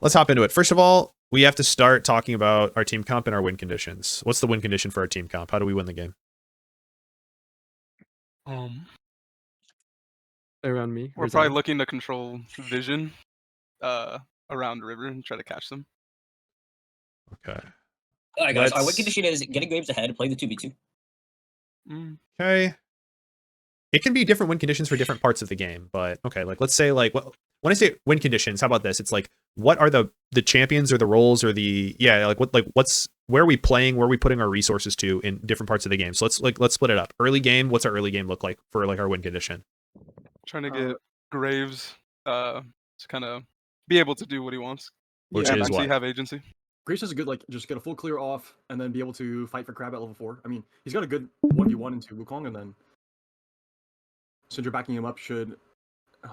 let's hop into it. First of all, we have to start talking about our team comp and our win conditions. What's the win condition for our team comp? How do we win the game? Around me. We're probably looking to control vision around the river and try to catch them. Okay. All right, guys. Our win condition is getting Graves ahead, playing the 2v2. Okay. It can be different win conditions for different parts of the game, but okay, like let's say like when I say win conditions, how about this? It's like what are the champions or the roles or the what's where are we playing, where are we putting our resources to in different parts of the game? So let's split it up. Early game, what's our early game look like for like our win condition? Trying to get Graves to kind of be able to do what he wants. Which is what? Have agency. Graves has a good just get a full clear off and then be able to fight for crab at level 4. I mean, he's got a good 1v1 into Wukong, and then Syndra backing him up should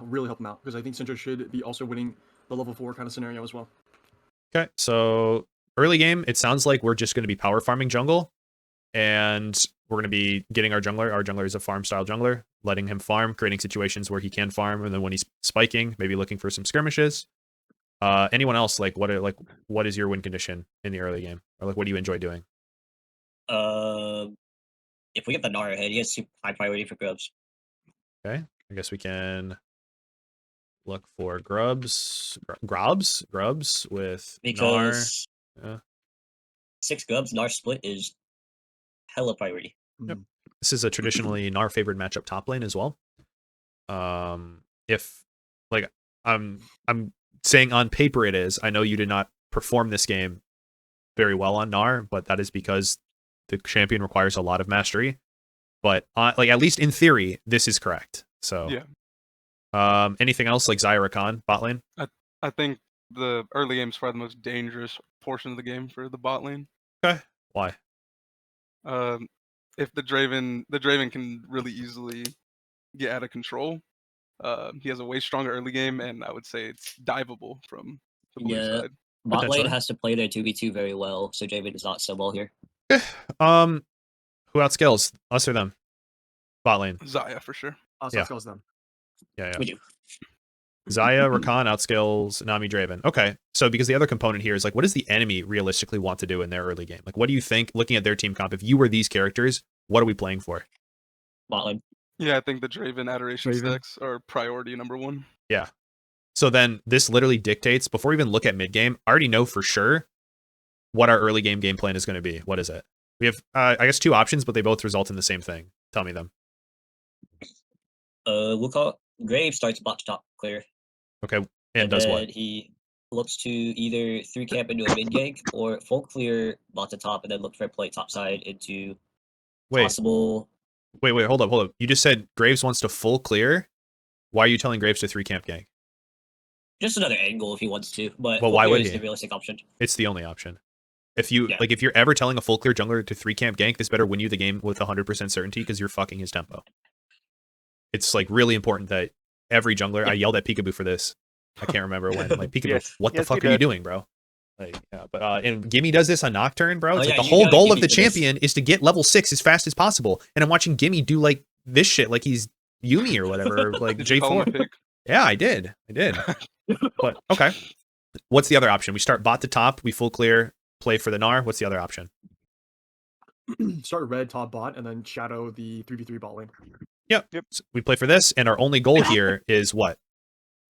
really help him out, because I think Syndra should be also winning the level 4 kind of scenario as well. Okay, so early game, it sounds like we're just going to be power farming jungle, and we're going to be getting our jungler. Our jungler is a farm style jungler, letting him farm, creating situations where he can farm, and then when he's spiking, maybe looking for some skirmishes. Anyone else, what is your win condition in the early game, or like what do you enjoy doing? If we get the Gnar ahead, he has super high priority for Grubs. Okay, I guess we can look for Grubs with because Gnar. Yeah. 6 Grubs, Gnar split is hella priority. Yep. This is a traditionally Gnar favored matchup top lane as well. If like I'm saying on paper it is. I know you did not perform this game very well on Gnar, but that is because the champion requires a lot of mastery. But like at least in theory, this is correct. So yeah. Anything else like Xayah Rakan bot lane? I think the early game is probably the most dangerous portion of the game for the bot lane. Okay. Why? If the Draven can really easily get out of control. He has a way stronger early game, and I would say it's diveable from the blue side. Bot lane has to play their 2v2 very well, so Draven does not so well here. Who outskills us or them? Bot lane. Xayah for sure. Outskills them. Yeah. We do. Xayah, Rakan outskills Nami, Draven. Okay, so because the other component here is like, what does the enemy realistically want to do in their early game? Like, what do you think, looking at their team comp, if you were these characters, what are we playing for? Bot lane. Yeah, I think the Draven adoration stacks are priority number 1. Yeah. So then this literally dictates, before we even look at mid game, I already know for sure what our early game plan is going to be. What is it? We have, I guess, 2 options, but they both result in the same thing. Tell me them. We'll call Graves starts bot to top clear. Okay, and does what? He looks to either 3 camp into a mid gank or full clear bot to top, and then look for a play top side into possible. Wait, hold up. You just said Graves wants to full clear. Why are you telling Graves to 3 camp gank? Just another angle if he wants to, but well, why would he? The realistic option. It's the only option. If you if you're ever telling a full clear jungler to 3 camp gank, this better win you the game with 100% certainty, because you're fucking his tempo. It's like really important that every jungler. I yelled at Peekaboo for this. I can't remember when. Like, Peekaboo, what the fuck are you doing, bro? Like, yeah, but and Gimme does this on Nocturne, bro. It's like the whole goal of the champion is to get level 6 as fast as possible. And I'm watching Gimme do like this shit, like he's Yumi or whatever, like J4. Yeah, I did. But okay, what's the other option? We start bot to top, we full clear, play for the Gnar. What's the other option? Start red top bot and then shadow the 3v3 bot lane. Yep. So we play for this, and our only goal here is what?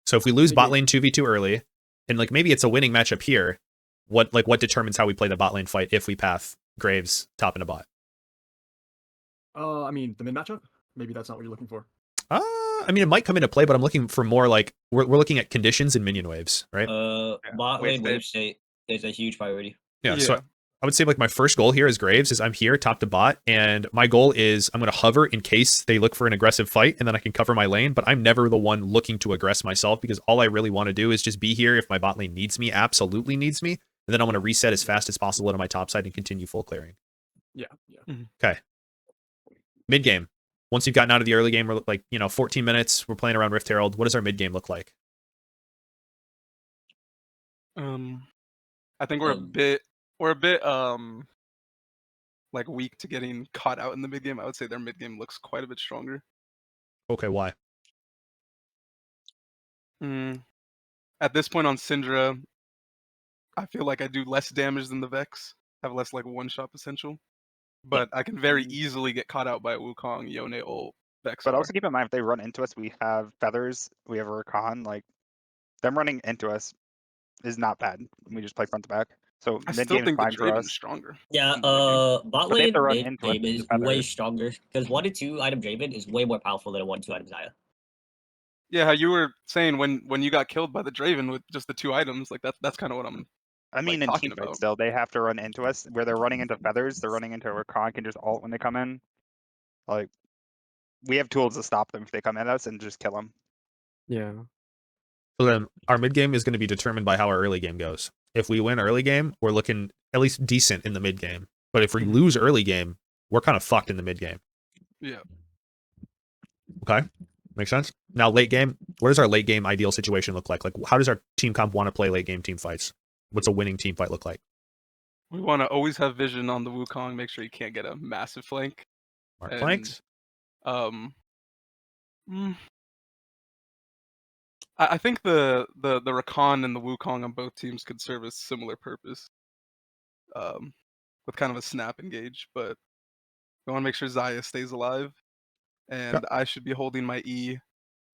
So if we lose bot lane 2v2 early, and like maybe it's a winning matchup here, what determines how we play the bot lane fight if we path Graves top and a bot? I mean the mid matchup? Maybe that's not what you're looking for. I mean, it might come into play, but I'm looking for more like we're looking at conditions and minion waves, right? Bot lane wave state is a huge priority. Yeah. So I would say like my first goal here as Graves is I'm here top to bot, and my goal is I'm going to hover in case they look for an aggressive fight, and then I can cover my lane, but I'm never the one looking to aggress myself, because all I really want to do is just be here if my bot lane needs me, absolutely needs me, and then I'm going to reset as fast as possible to my top side and continue full clearing. Yeah. Okay. Mid game. Once you've gotten out of the early game, we're like, 14 minutes, we're playing around Rift Herald. What does our mid game look like? I think we're a bit like weak to getting caught out in the mid game. I would say their mid game looks quite a bit stronger. Okay, why? At this point on Syndra, I feel like I do less damage than the Vex, have less like one-shot potential, but I can very easily get caught out by a Wukong, Yone, ult, Vex. But also keep in mind, if they run into us, we have feathers, we have a Rakan. Like them running into us is not bad. We just play front to back. So I mid still game is think the fine for Draven's us. stronger. Yeah, in the late game. bot But they have to lane run mid into us game with is the way feathers. stronger because 1 to 2 item Draven is way more powerful than a 1-2 item Xayah. Yeah, how you were saying when you got killed by the Draven with just the 2 items, like that's kind of what I'm. I mean, like, in talking team fights about. still, they have to run into us where they're running into feathers. They're running into a Rakan can just ult when they come in. Like we have tools to stop them if they come at us and just kill them. Yeah. So then our mid game is going to be determined by how our early game goes. If we win early game, we're looking at least decent in the mid game. But if we lose early game, we're kind of fucked in the mid game. Yeah. Okay, makes sense. Now late game, what does our late game ideal situation look like? Like how does our team comp want to play late game team fights? What's a winning team fight look like? We want to always have vision on the Wukong, make sure you can't get a massive flank. Mark And, flanks. I think the Rakan and the Wukong on both teams could serve a similar purpose. With kind of a snap engage, but we want to make sure Xayah stays alive, and I should be holding my E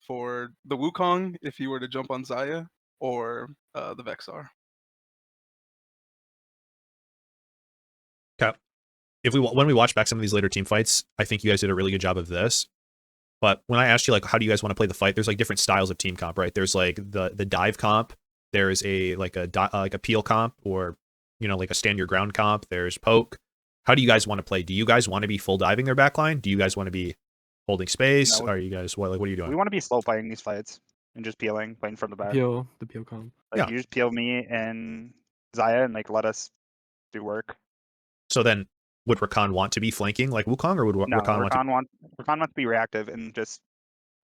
for the Wukong if he were to jump on Xayah, or the Vexar. Okay. When we watch back some of these later team fights, I think you guys did a really good job of this. But when I asked you like how do you guys want to play the fight, there's like different styles of team comp, right? There's like the dive comp, there's a peel comp, or like a stand your ground comp. There's poke. How do you guys want to play? Do you guys want to be full diving their backline? Do you guys want to be holding space? No. Are you guys what are you doing? We want to be slow playing these fights and just peeling, playing from the back. The peel comp. Like Yeah. you just peel me and Xayah and like let us do work. So then would Rakan want to be flanking like Wukong, or would No, Rakan want to? Rakan wants to be reactive and just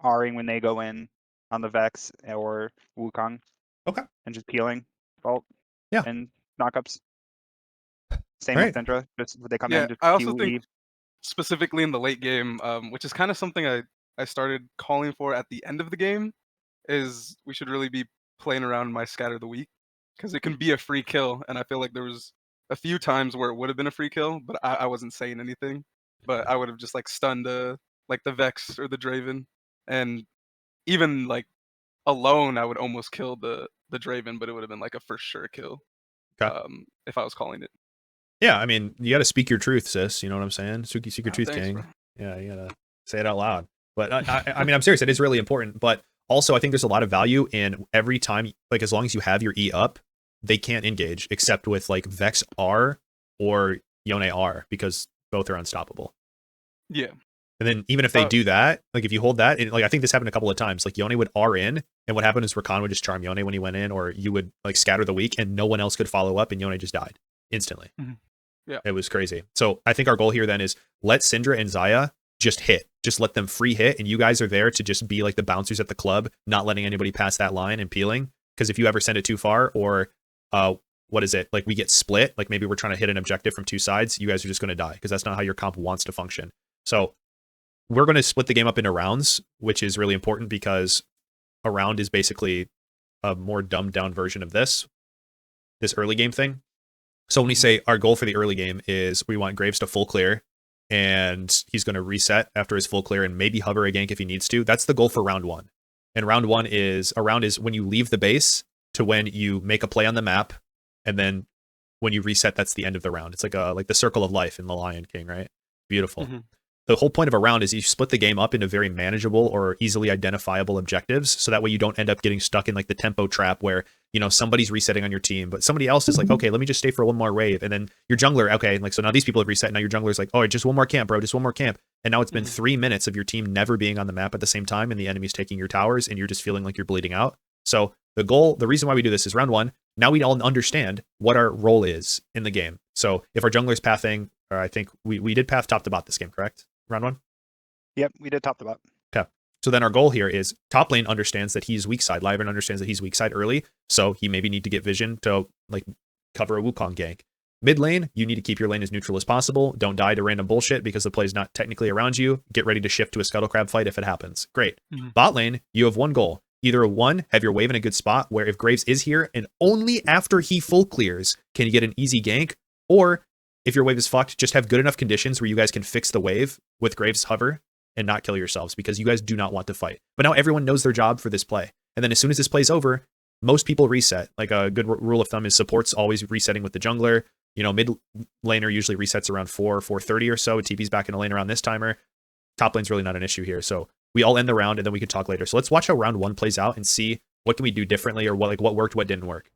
Ring when they go in on the Vex or Wukong. Okay. And just peeling. Fault. Yeah. And knockups. Same Right. with Syndra. Just when they come Yeah, in, just I also QE. think specifically in the late game, which is kind of something I started calling for at the end of the game, is we should really be playing around my scatter the weak, because it can be a free kill, and I feel like there was a few times where it would have been a free kill, but I wasn't saying anything, but I would have just like stunned like the Vex or the Draven, and even like alone I would almost kill the Draven, but it would have been like a for sure kill. Okay. If I was calling it. Yeah, I mean, you got to speak your truth, sis. You know what I'm saying? Suki, speak your truth, Thanks, king. bro. Yeah, you gotta say it out loud. But I mean, I'm serious. It is really important. But also, I think there's a lot of value in every time, like as long as you have your E up, they can't engage except with like Vex R or Yone R because both are unstoppable. Yeah. And then even if they do that, like if you hold that, and like I think this happened a couple of times, like Yone would R in, and what happened is Rakan would just charm Yone when he went in, or you would like scatter the weak, and no one else could follow up, and Yone just died instantly. Yeah, it was crazy. So I think our goal here then is let Syndra and Xayah just hit, just let them free hit, and you guys are there to just be like the bouncers at the club, not letting anybody pass that line and peeling. Because if you ever send it too far, or what is it, like we get split, like maybe we're trying to hit an objective from two sides, you guys are just going to die because that's not how your comp wants to function. So we're going to split the game up into rounds, which is really important because a round is basically a more dumbed down version of this early game thing. So when we say our goal for the early game is we want Graves to full clear and he's going to reset after his full clear and maybe hover a gank if he needs to. That's the goal for round one. And round one is when you leave the base to when you make a play on the map, and then when you reset, that's the end of the round. It's like the circle of life in The Lion King, right? Beautiful. The whole point of a round is you split the game up into very manageable or easily identifiable objectives, so that way you don't end up getting stuck in like the tempo trap where, you know, somebody's resetting on your team, but somebody else is like, okay, let me just stay for one more wave. And then your jungler, okay, like, so now these people have reset. Now your jungler's like, oh, just one more camp, bro, just one more camp. And now it's been 3 minutes of your team never being on the map at the same time, and the enemy's taking your towers, and you're just feeling like you're bleeding out. So the reason why we do this is round one. Now we all understand what our role is in the game. So if our jungler's pathing, or I think we did path top to bot this game, correct? Round one? Yep, we did top to bot. Okay. So then our goal here is top lane understands that he's weak side. Lyvern understands that he's weak side early, so he maybe need to get vision to like cover a Wukong gank. Mid lane, you need to keep your lane as neutral as possible. Don't die to random bullshit because the play is not technically around you. Get ready to shift to a scuttle crab fight if it happens. Great. Bot lane, you have one goal. either one, have your wave in a good spot where if Graves is here and only after he full clears can you get an easy gank, or if your wave is fucked, just have good enough conditions where you guys can fix the wave with Graves hover and not kill yourselves, because you guys do not want to fight. But now everyone knows their job for this play. And then as soon as this play's over, most people reset. Like a good rule of thumb is support's always resetting with the jungler. You know, mid laner usually resets around 4:30 or so. TP's back in the lane around this timer. Top lane's really not an issue here. So we all end the round and then we can talk later. So let's watch how round 1 plays out and see what can we do differently, or what worked, what didn't work.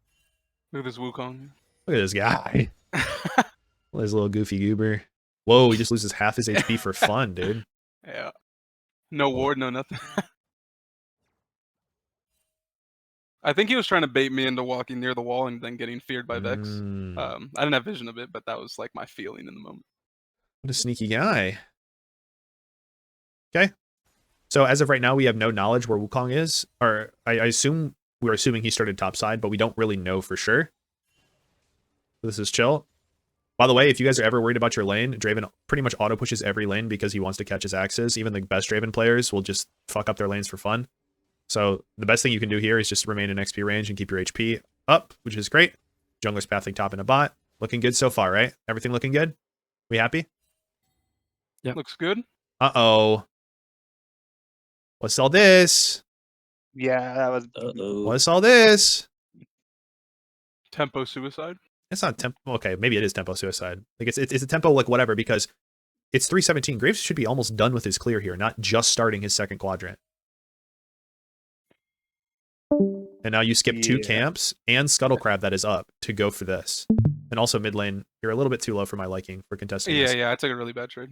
Look at this Wukong. Look at this guy. This little goofy goober. Whoa, he just loses half his HP for fun, dude. Yeah. No ward, no nothing. I think he was trying to bait me into walking near the wall and then getting feared by Vex. I didn't have vision of it, but that was like my feeling in the moment. What a sneaky guy. Okay. So as of right now, we have no knowledge where Wukong is. Or I assume we're assuming he started topside, but we don't really know for sure. This is chill. By the way, if you guys are ever worried about your lane, Draven pretty much auto pushes every lane because he wants to catch his axes. Even the best Draven players will just fuck up their lanes for fun. So the best thing you can do here is just remain in XP range and keep your HP up, which is great. Jungler's pathing top in a bot. Looking good so far, right? Everything looking good? We happy? Yeah. Looks good. Uh-oh. What's all this? Yeah, that was. What's all this? Tempo suicide. It's not tempo. Okay, maybe it is tempo suicide. Like it's a tempo like whatever, because it's 317. Graves should be almost done with his clear here, not just starting his second quadrant. And now you skip 2 camps and Scuttlecrab that is up to go for this. And also mid lane, you're a little bit too low for my liking for contesting this. Yeah, I took a really bad trade.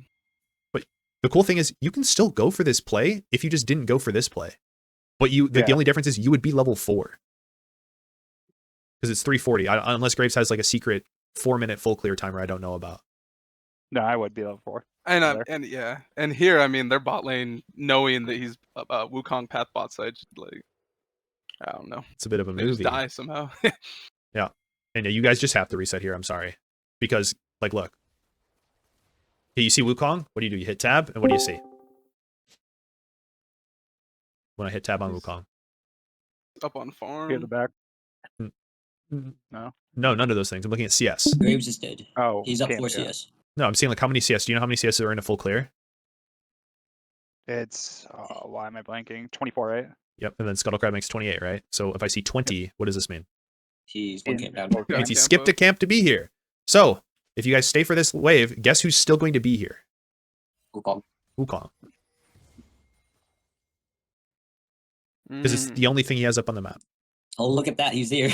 But the cool thing is you can still go for this play if you just didn't go for this play. But the only difference is you would be level 4. Because it's 340, unless Graves has like a secret 4-minute full clear timer I don't know about. No, I would be level 4. And here, I mean, their bot lane, knowing that he's Wukong path bot side, like, I don't know. It's a bit of a They movie. just die somehow. Yeah. And yeah, you guys just have to reset here. I'm sorry. Because, like, look. Okay, you see Wukong? What do? You hit tab, and what do you see? When I hit tab on Wukong. Up on farm. Here the back. No, none of those things. I'm looking at CS. Graves is dead. Oh, he's up 4 yeah. CS. No, I'm seeing like how many CS. Do you know how many CS are in a full clear? It's why am I blanking? 24, right? Yep, and then Scuttlecrab makes 28, right? So if I see 20, what does this mean? He's 1 camp down. It means he skipped a camp to be here. So if you guys stay for this wave, guess who's still going to be here? Wukong. Because it's the only thing he has up on the map. Oh, look at that. He's there.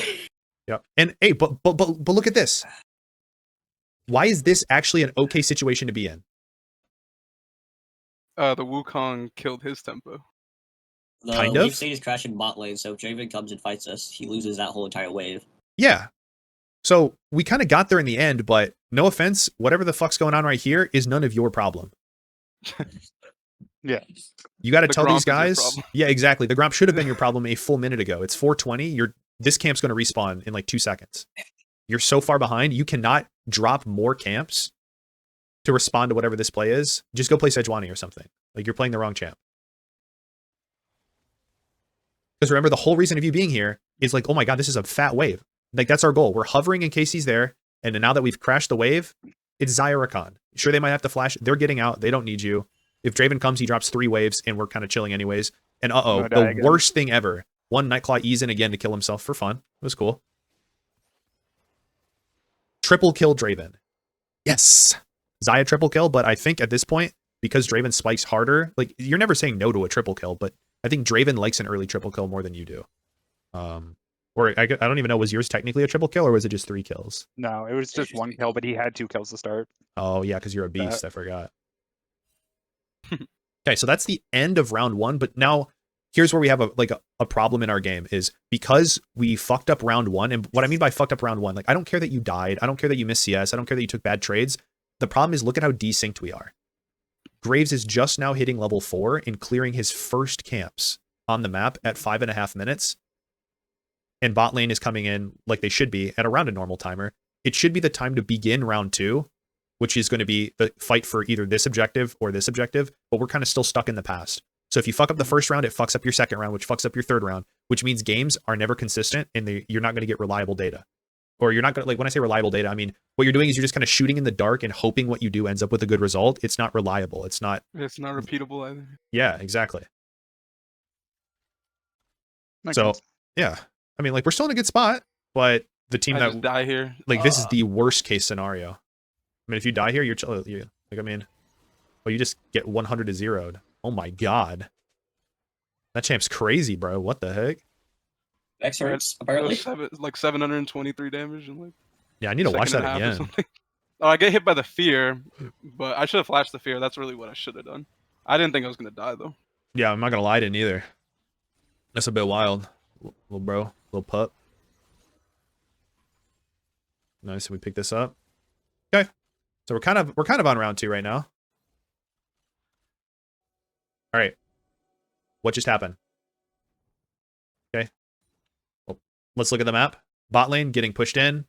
Yep. And hey, but look at this. Why is this actually an okay situation to be in? The Wukong killed his tempo. The kind wave of. state is crashing bot lane, so if Draven comes and fights us, he loses that whole entire wave. Yeah. So we kind of got there in the end, but no offense, whatever the fuck's going on right here is none of your problem. Yeah. You got to The tell Gromp these is your guys. problem. Yeah, exactly. The Gromp should have been your problem a full minute ago. It's 420. This camp's going to respawn in like 2 seconds. You're so far behind. You cannot drop more camps to respond to whatever this play is. Just go play Sejuani or something. Like you're playing the wrong champ. Because remember, the whole reason of you being here is like, oh my god, this is a fat wave. Like that's our goal. We're hovering in case he's there. And now that we've crashed the wave, it's Zyrakan. Sure, they might have to flash. They're getting out. They don't need you. If Draven comes, he drops 3 waves, and we're kind of chilling anyways. And the worst thing ever. One Nightclaw ease in again to kill himself for fun. It was cool. Triple kill Draven. Yes. Xayah triple kill, but I think at this point, because Draven spikes harder, like you're never saying no to a triple kill, but I think Draven likes an early triple kill more than you do. Or I don't even know, was yours technically a triple kill, or was it just 3 kills? No, it was just 1 kill, but he had 2 kills to start. Oh yeah, because you're a beast. I forgot. Okay, so that's the end of round 1, but now here's where we have a problem in our game is because we fucked up round 1, and what I mean by fucked up round 1, like I don't care that you died, I don't care that you missed CS, I don't care that you took bad trades. The problem is look at how desynced we are. Graves is just now hitting level 4 and clearing his first camps on the map at 5.5 minutes. And bot lane is coming in like they should be at around a normal timer. It should be the time to begin round 2, which is going to be the fight for either this objective or this objective, but we're kind of still stuck in the past. So if you fuck up the first round, it fucks up your second round, which fucks up your third round, which means games are never consistent and you're not going to get reliable data. Or you're not going to, like, when I say reliable data, I mean, what you're doing is you're just kind of shooting in the dark and hoping what you do ends up with a good result. It's not reliable. It's not repeatable either. Yeah, exactly. Makes So, sense. yeah. I mean, like, we're still in a good spot, but the team I that, just die here. like, this is the worst case scenario. I mean, if you die here, like, I mean, well, you just get 100 to 0'd. Oh my god. That champ's crazy, bro. What the heck? Vex hurts, apparently. Like 723 damage and like. Yeah, I need to watch that again. Oh, I get hit by the fear, but I should have flashed the fear. That's really what I should have done. I didn't think I was gonna die though. Yeah, I'm not gonna lie, I didn't either. That's a bit wild, little bro, little pup. Nice, we pick this up. Okay, so we're kind of on round 2 right now. All right, what just happened? Okay, well, let's look at the map. Bot lane getting pushed in.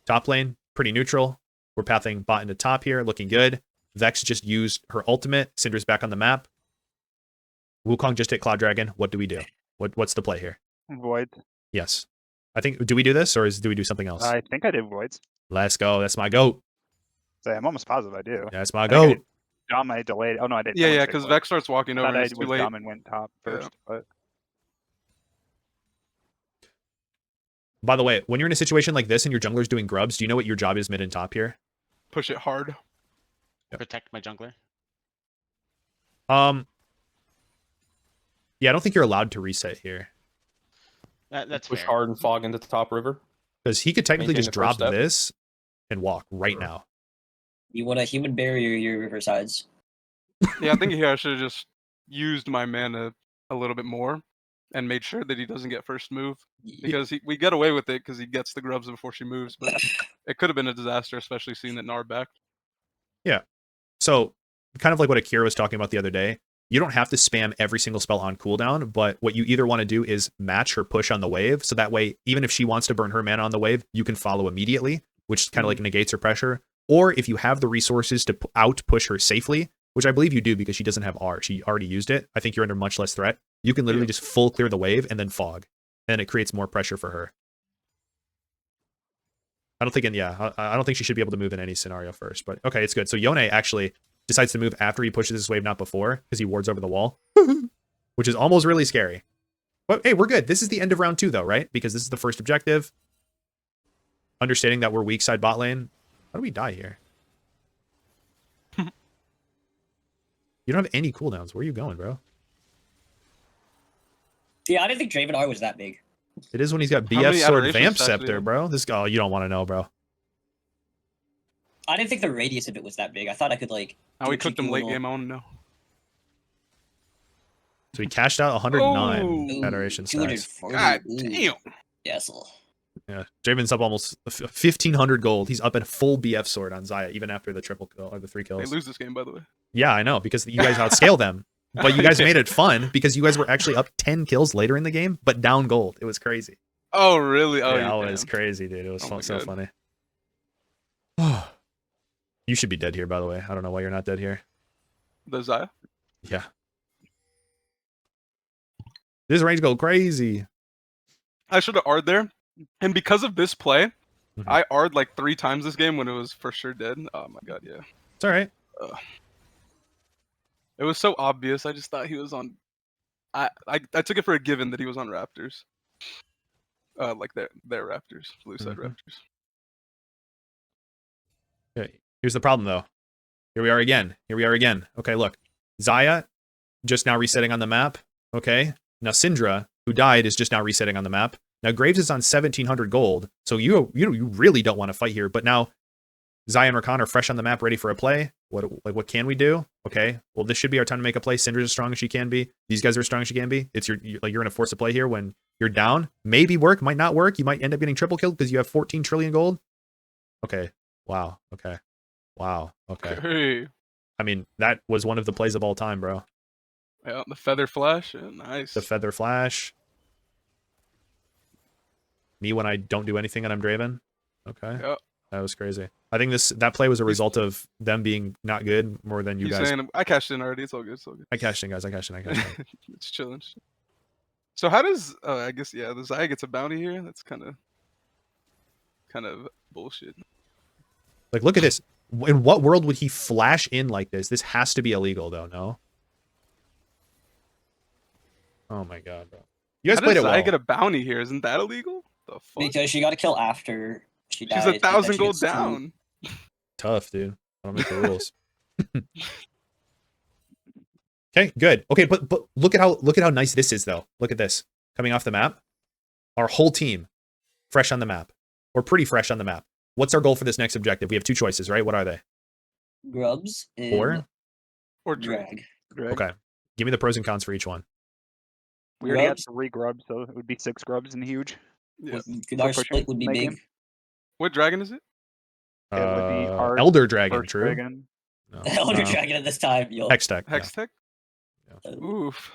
Top lane pretty neutral. We're pathing bot into top here, looking good. Vex just used her ultimate. Syndra's back on the map. Wukong just hit Cloud Dragon. What do we do? What's the play here? Void. Yes. I think, do we do this or do we do something else? I think I did voids. Let's go. That's my goat. So I'm almost positive I do. That's my I think I goat. did Dumb, I delayed. Oh no, I did. Yeah, because Vex starts walking over. I thought I It's too was late. dumb and went top first, but By the way, when you're in a situation like this and your jungler's doing grubs, do you know what your job is mid and top here? Push it hard. Protect my jungler. Yeah, I don't think you're allowed to reset here. That's Push fair. hard and fog into the top river. Because he could technically Maintain just the first drop step. this and walk right now. You want a human barrier your river sides. Yeah, I think here I should have just used my mana a little bit more and made sure that he doesn't get first move. Because we get away with it because he gets the grubs before she moves, but it could have been a disaster, especially seeing that Gnar backed. So, kind of like what Akira was talking about the other day, you don't have to spam every single spell on cooldown, but what you either want to do is match her push on the wave, so that way, even if she wants to burn her mana on the wave, you can follow immediately, which kind of like negates her pressure. Or if you have the resources to out-push her safely, which I believe you do because she doesn't have R, she already used it, I think you're under much less threat, you can literally just full clear the wave and then fog, and it creates more pressure for her. I don't think she should be able to move in any scenario first, but okay, it's good. So Yone actually decides to move after he pushes his wave, not before, because he wards over the wall, which is almost really scary. But hey, we're good. This is the end of round 2 though, right? Because this is the first objective. Understanding that we're weak side bot lane. How do we die here? You don't have any cooldowns. Where are you going, bro? Yeah, I didn't think Draven R was that big. It is when he's got How many BF Sword adorations Vamp does that actually Scepter, have? bro. This guy, oh, you don't want to know, bro. I didn't think the radius of it was that big. I thought I could like. How do we a cooked him cheeky late little- game, I want to know. So he cashed out 109 Ooh, adoration stacks. 240. God Ooh. damn. Yes. Yeah, Draven's up almost 1,500 gold. He's up in full BF Sword on Xayah, even after the triple kill or the 3 They kills. lose this game, by the way. Yeah, I know, because you guys outscale them. But you guys made it fun because you guys were actually up 10 kills later in the game, but down gold. It was crazy. Oh, really? Oh, Yeah, you it was damn. crazy, dude. It was Oh my so God. funny. You should be dead here, by the way. I don't know why you're not dead here. The Xayah? Yeah. This range go crazy. I should have R'd there. And because of this play, Mhm. I R'd like 3 times this game when it was for sure dead. Oh my god, yeah. It's all right. It was so obvious. I just thought he was on. I took it for a given that he was on Raptors. Like their Raptors, blue side Mhm. Raptors. Okay. Here's the problem, though. Here we are again. Okay, look. Xayah just now resetting on the map. Okay. Now Syndra, who died, is just now resetting on the map. Now Graves is on 1,700 gold, so you really don't want to fight here. But now Xayah and Rakan are fresh on the map, ready for a play. What can we do? Okay, well this should be our time to make a play. Syndra's as strong as she can be. These guys are as strong as she can be. It's you're gonna force a play here when you're down. Maybe work, might not work. You might end up getting triple killed because you have 14 trillion gold. Okay. Wow. Okay. Wow. Okay. Hey. I mean, that was one of the plays of all time, bro. Yeah, the feather flash. Yeah, nice. The feather flash. Me when I don't do anything and I'm Draven. Okay. Yeah. That was crazy. I think that play was a result of them being not good more than you He's guys. saying I cashed in already. It's all good. It's all good. I cashed in, guys. I cashed in. It's chilling. So how does? I guess yeah. The Zaya gets a bounty here. That's kind of bullshit. Like, look at this. In what world would he flash in like this? This has to be illegal, though. No. Oh my god, bro. You guys How played does it well. Zaya get a bounty here? Isn't that illegal? The fuck? Because she got to kill after she dies. She's and then 1,000 she gold gets two- down. Tough, dude. I don't make the rules. Okay, good. Okay, but look at how nice this is, though. Look at this. Coming off the map, our whole team fresh on the map, or pretty fresh on the map. What's our goal for this next objective? We have two choices, right? What are they? Grubs and Or drag. drag. Okay. Give me the pros and cons for each one. We already had Grubs. 3 grubs, so it would be 6 grubs and huge. Yeah. Our pushing split would be late big. game. What dragon is it? It would be our Elder Dragon, first true? dragon. No. Elder Dragon at this time, yo. Hextech. Yeah. Hextech? Yeah. Oof.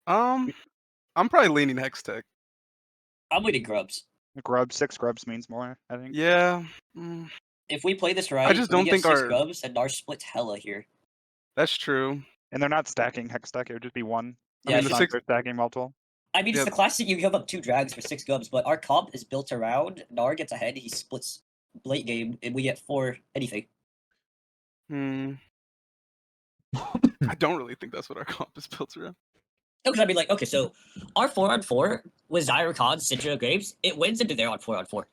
I'm probably leaning Hextech. I'm leading Grubs. Grubs, 6 grubs means more, I think. Yeah. If we play this right, just we don't get think 6 our- Grubs and our split's hella here. That's true. And they're not stacking Hextech, it would just be 1. I mean, the It's not six- they're stacking multiple. I mean, it's Yeah. the classic you give up 2 drags for 6 Grubs, but our comp is built around Nar gets ahead, he splits late game, and we get 4 anything. I don't really think that's what our comp is built around. No, because I mean, like, okay, so our 4-on-4 with Zyra Khan, Syndra, Graves, it wins into their on 4-on-4.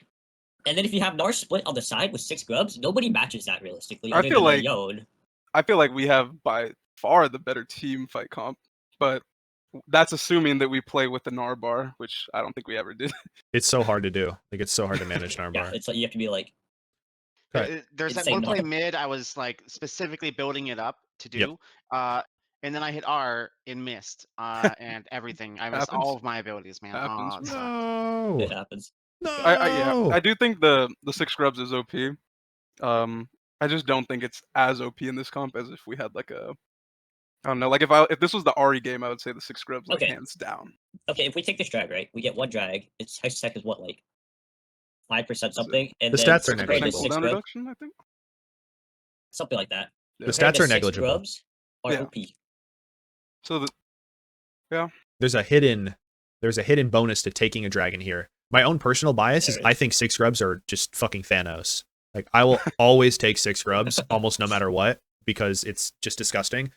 And then if you have Nar split on the side with 6 Grubs, nobody matches that realistically. I other feel than like- Yone. I feel like we have by far the better team fight comp, but that's assuming that we play with the Narbar, which I don't think we ever did. It's so hard to do. Like, it's so hard to manage Narbar. Yeah, it's like you have to be like, There's that Insane one play number. mid I was like specifically building it up to do. Yep. And then I hit R and missed. And everything. I missed Happens. all of my abilities, man. Happens. It sucked. No. it happens. No. I do think the 6 Grubs is OP. I just don't think it's as OP in this comp as if we had like a, I don't know, like if this was the Ari game, I would say the 6 Grubs like Okay. hands down. Okay, if we take this drag, right, we get 1 drag, its Hextech is what, like 5% something? And The then stats are compared to negligible. 6 Cooldown Grubs, reduction, I think. something like that. The Yeah. stats Compared to are 6 negligible. Grubs are Yeah. OP. So There's a hidden bonus to taking a dragon here. My own personal bias is There I is. think 6 grubs are just fucking Thanos. Like, I will always take 6 grubs almost no matter what because it's just disgusting.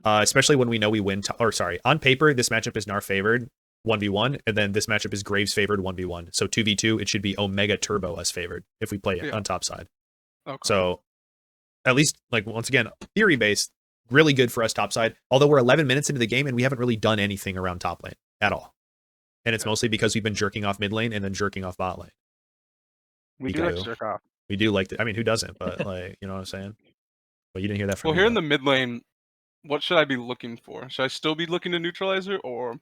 Especially when we know we win. On paper, this matchup is Nar favored 1v1, and then this matchup is Graves favored 1v1. So 2v2, it should be Omega Turbo us favored if we play it Yeah. on top side. okay. So at least, like, once again, theory based, really good for us top side. Although we're 11 minutes into the game and we haven't really done anything around top lane at all. And it's mostly because we've been jerking off mid lane and then jerking off bot lane. We do like Pikachu. to jerk off. We do like I mean, who doesn't? But, like, you know what I'm saying? But you didn't hear that from Well, me. here in but- the mid lane, what should I be looking for? Should I still be looking to neutralizer or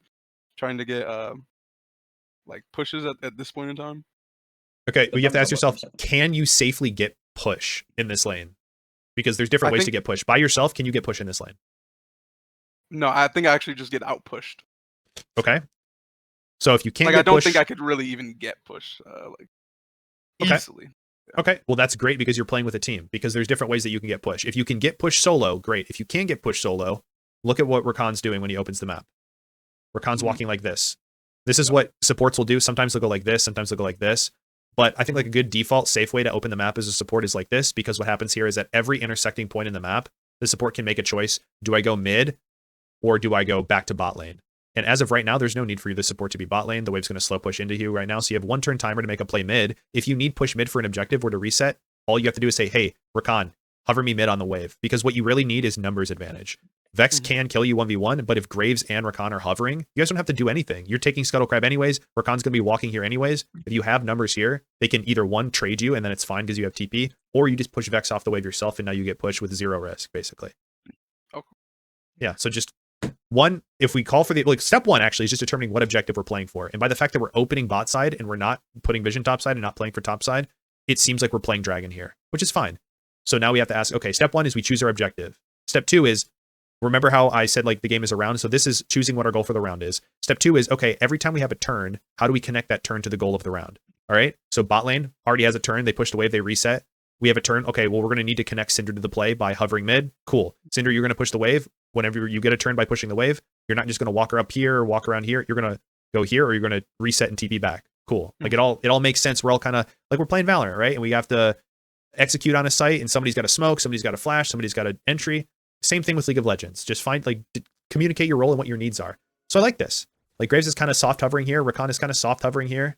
trying to get like pushes at this point in time? Okay, well, you have to ask Depends on yourself, what can you safely get push in this lane? Because there's different I ways to think- get push. By yourself, can you get push in this lane? No, I think I actually just get out pushed. Okay. So if you can't Like get I don't push, think I could really even get push like Okay. easily. okay, well, that's great because you're playing with a team. Because there's different ways that you can get push. If you can get push solo, great. If you can get push solo, look at what Rakan's doing when he opens the map. Rakan's Mhm. walking like this. This is what supports will do. Sometimes they'll go like this, sometimes they'll go like this. But I think like a good default safe way to open the map as a support is like this, because what happens here is at every intersecting point in the map, the support can make a choice. Do I go mid or do I go back to bot lane? And as of right now, there's no need for you, the support, to be bot lane. The wave's going to slow push into you right now. So you have 1 turn timer to make a play mid. If you need push mid for an objective or to reset, all you have to do is say, hey, Rakan, hover me mid on the wave. Because what you really need is numbers advantage. Vex Mhm. can kill you 1v1, but if Graves and Rakan are hovering, you guys don't have to do anything. You're taking Scuttle Crab anyways. Rakan's going to be walking here anyways. If you have numbers here, they can either 1, trade you, and then it's fine because you have TP, or you just push Vex off the wave yourself, and now you get pushed with 0 risk, basically. Okay. Yeah, so just 1, if we call for the, like, step 1 actually is just determining what objective we're playing for. And by the fact that we're opening bot side and we're not putting vision top side and not playing for top side, it seems like we're playing dragon here, which is fine. So now we have to ask, okay, step 1 is we choose our objective. Step 2 is, remember how I said like the game is a round? So this is choosing what our goal for the round is. Step 2 is, okay, every time we have a turn, how do we connect that turn to the goal of the round? All right. So bot lane already has a turn. They pushed a wave. They reset. We have a turn. Okay. Well, we're going to need to connect Syndra to the play by hovering mid. Cool. Syndra, you're going to push the wave. Whenever you get a turn by pushing the wave, you're not just going to walk her up here or walk around here. You're going to go here or you're going to reset and TP back. Cool. Like it all makes sense. We're all kind of like we're playing VALORANT, right? And we have to execute on a site and somebody's got a smoke, somebody's got a flash, somebody's got an entry. Same thing with League of Legends. Just communicate your role and what your needs are. So I like this. Like Graves is kind of soft hovering here. Rakan is kind of soft hovering here.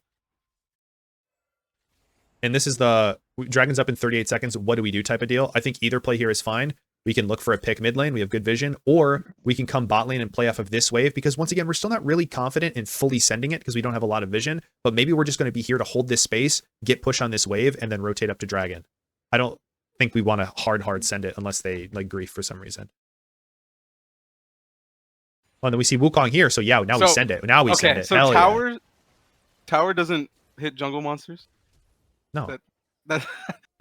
And this is the Dragon's up in 38 seconds. What do we do type of deal? I think either play here is fine. We can look for a pick mid lane. We have good vision. Or we can come bot lane and play off of this wave because once again, we're still not really confident in fully sending it because we don't have a lot of vision. But maybe we're just going to be here to hold this space, get push on this wave, and then rotate up to Dragon. I don't think we want to hard send it unless they like grief for some reason. Oh, and then we see Wukong here. So yeah, now we send it. Now we send it. So Hell yeah. tower doesn't hit jungle monsters? No.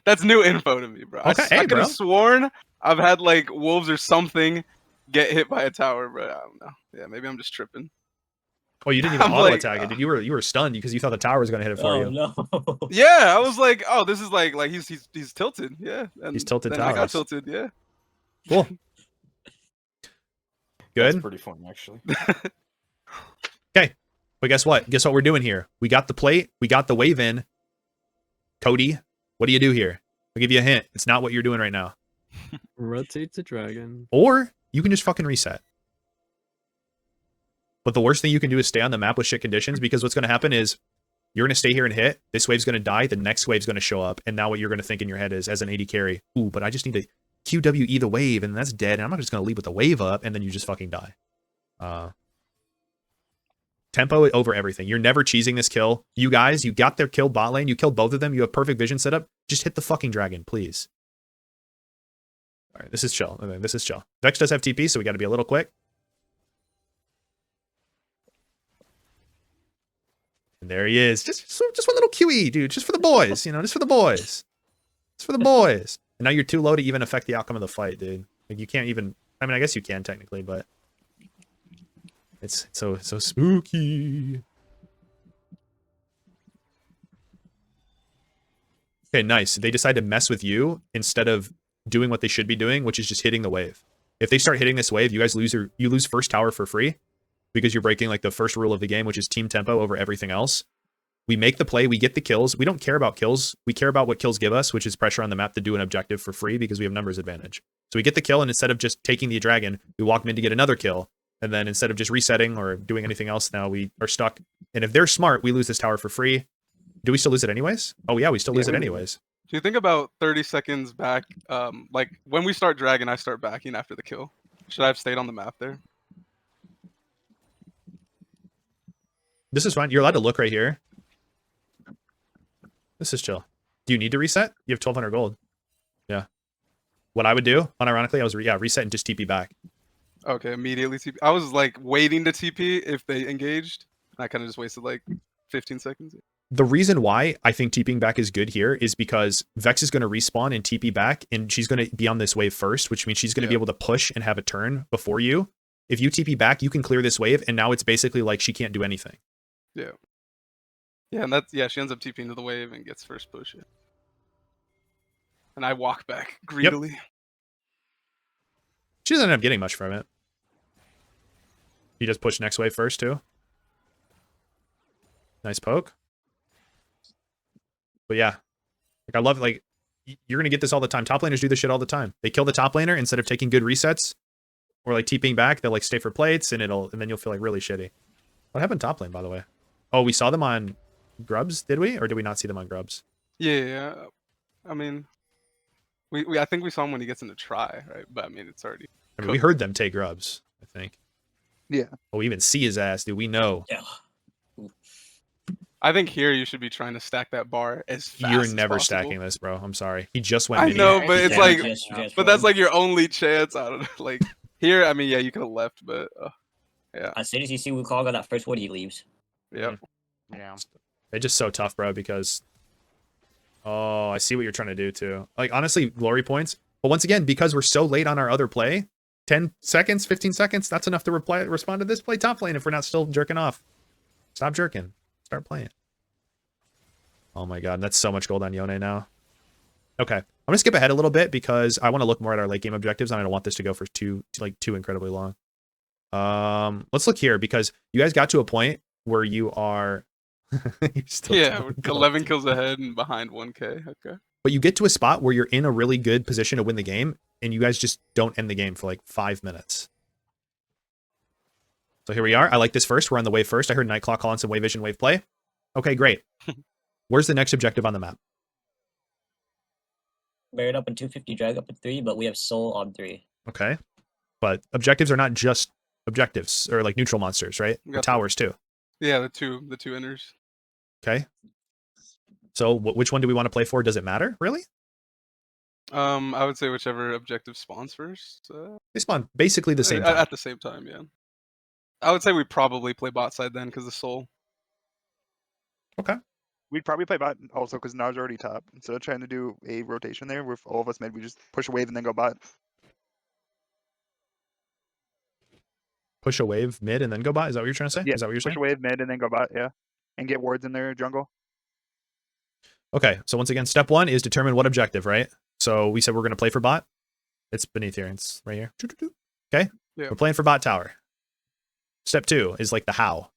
That's new info to me, bro. Okay, I could have sworn I've had like wolves or something get hit by a tower, but I don't know. Yeah, maybe I'm just tripping. Oh, you didn't even auto attack it. Dude, you were stunned because you thought the tower was going to hit it for you. No. Yeah, I was like, oh, this is like he's tilted. Yeah, and he's tilted then towers. I got tilted. Yeah. Cool. Good. That's pretty fun, actually. Okay, but guess what? Guess what we're doing here? We got the plate. We got the wave in. Cody, what do you do here? I'll give you a hint. It's not what you're doing right now. Rotate to Dragon. Or you can just fucking reset. But the worst thing you can do is stay on the map with shit conditions because what's going to happen is you're going to stay here and hit. This wave's going to die. The next wave's going to show up. And now what you're going to think in your head is, as an AD carry, ooh, but I just need to QWE the wave and that's dead. And I'm not just going to leave with the wave up and then you just fucking die. Tempo over everything. You're never cheesing this kill. You guys, you got their kill bot lane. You killed both of them. You have perfect vision set up. Just hit the fucking dragon, please. All right, this is chill. Okay, this is chill. Vex does have TP, so we got to be a little quick. And there he is. Just one little QE, dude. Just for the boys, you know, just for the boys. Just for the boys. And now you're too low to even affect the outcome of the fight, dude. Like you can't even, I mean, I guess you can technically, but it's so spooky. Okay, nice. They decide to mess with you instead of doing what they should be doing, which is just hitting the wave. If they start hitting this wave, you guys you lose first tower for free because you're breaking like the first rule of the game, which is team tempo over everything else. We make the play, we get the kills. We don't care about kills. We care about what kills give us, which is pressure on the map to do an objective for free because we have numbers advantage. So we get the kill, and instead of just taking the dragon, we walk them in to get another kill. And then instead of just resetting or doing anything else, now we are stuck. And if they're smart, we lose this tower for free. Do we still lose it anyways? Oh yeah, we still lose it anyways. Do you think about 30 seconds back, like when we start dragon, I start backing after the kill? Should I have stayed on the map there? This is fine. You're allowed to look right here. This is chill. Do you need to reset? You have 1,200 gold. Yeah. What I would do, unironically, I was reset and just TP back. Okay, immediately TP. I was like waiting to TP if they engaged. And I kind of just wasted like 15 seconds. The reason why I think TPing back is good here is because Vex is going to respawn and TP back, and she's going to be on this wave first, which means she's going to be able to push and have a turn before you. If you TP back, you can clear this wave, and now it's basically like she can't do anything. Yeah. Yeah, and that's, yeah, she ends up TPing to the wave and gets first push. Yeah. And I walk back greedily. Yep. She doesn't end up getting much from it. You just push next wave first, too. Nice poke. But yeah, like I love, like, you're going to get this all the time. Top laners do this shit all the time. They kill the top laner instead of taking good resets or like TPing back. They'll like stay for plates and then you'll feel like really shitty. What happened top lane, by the way? Oh, we saw them on Grubs, did we? Or did we not see them on Grubs? Yeah. I mean, I think we saw him when he gets into try, right? But I mean, it's already. I mean, we heard them take Grubs, I think. Yeah. Oh, we even see his ass, dude. We know. Yeah. I think here you should be trying to stack that bar as fast You're as never possible. stacking this, bro. I'm sorry. He just went. I mini. know, but it's like, but that's one. like your only chance. I don't know. Like here, I mean, yeah, you could have left, but yeah. As soon as you see Wukong on that first one, he leaves. Yeah. Yeah. It's just so tough, bro, because oh, I see what you're trying to do too. Like honestly, glory points. But once again, because we're so late on our other play, 10 seconds, 15 seconds, that's enough to respond to this play top lane if we're not still jerking off. Stop jerking. Start playing. Oh my god, that's so much gold on Yone now. Okay, I'm gonna skip ahead a little bit because I want to look more at our late game objectives, and I don't want this to go for too incredibly long. Let's look here because you guys got to a point where you are. Yeah, we're 11 kills ahead and behind 1K. Okay. But you get to a spot where you're in a really good position to win the game, and you guys just don't end the game for like 5 minutes. So here we are. I like this first. We're on the wave first. I heard Nightclaw calling some wave vision, wave play. Okay, great. Where's the next objective on the map? Buried up in 250, drag up in 3, but we have soul on 3. Okay. But objectives are not just objectives or like neutral monsters, right? The towers too. Yeah, the two inners. Okay. So which one do we want to play for? Does it matter, really? I would say whichever objective spawns first. They spawn basically the same time. At the same time, yeah. I would say we probably play bot side then because the soul. Okay. We'd probably play bot also because Nars already top. Instead of trying to do a rotation there with all of us mid, we just push a wave and then go bot. Push a wave mid and then go bot? Is that what you're trying to say? Yeah, Is that what you're saying? push a wave mid and then go bot, yeah. And get wards in their jungle. Okay, so once again, step 1 is determine what objective, right? So we said we're going to play for bot. It's beneath here. It's right here. Okay, yeah. We're playing for bot tower. Step 2 is like the how.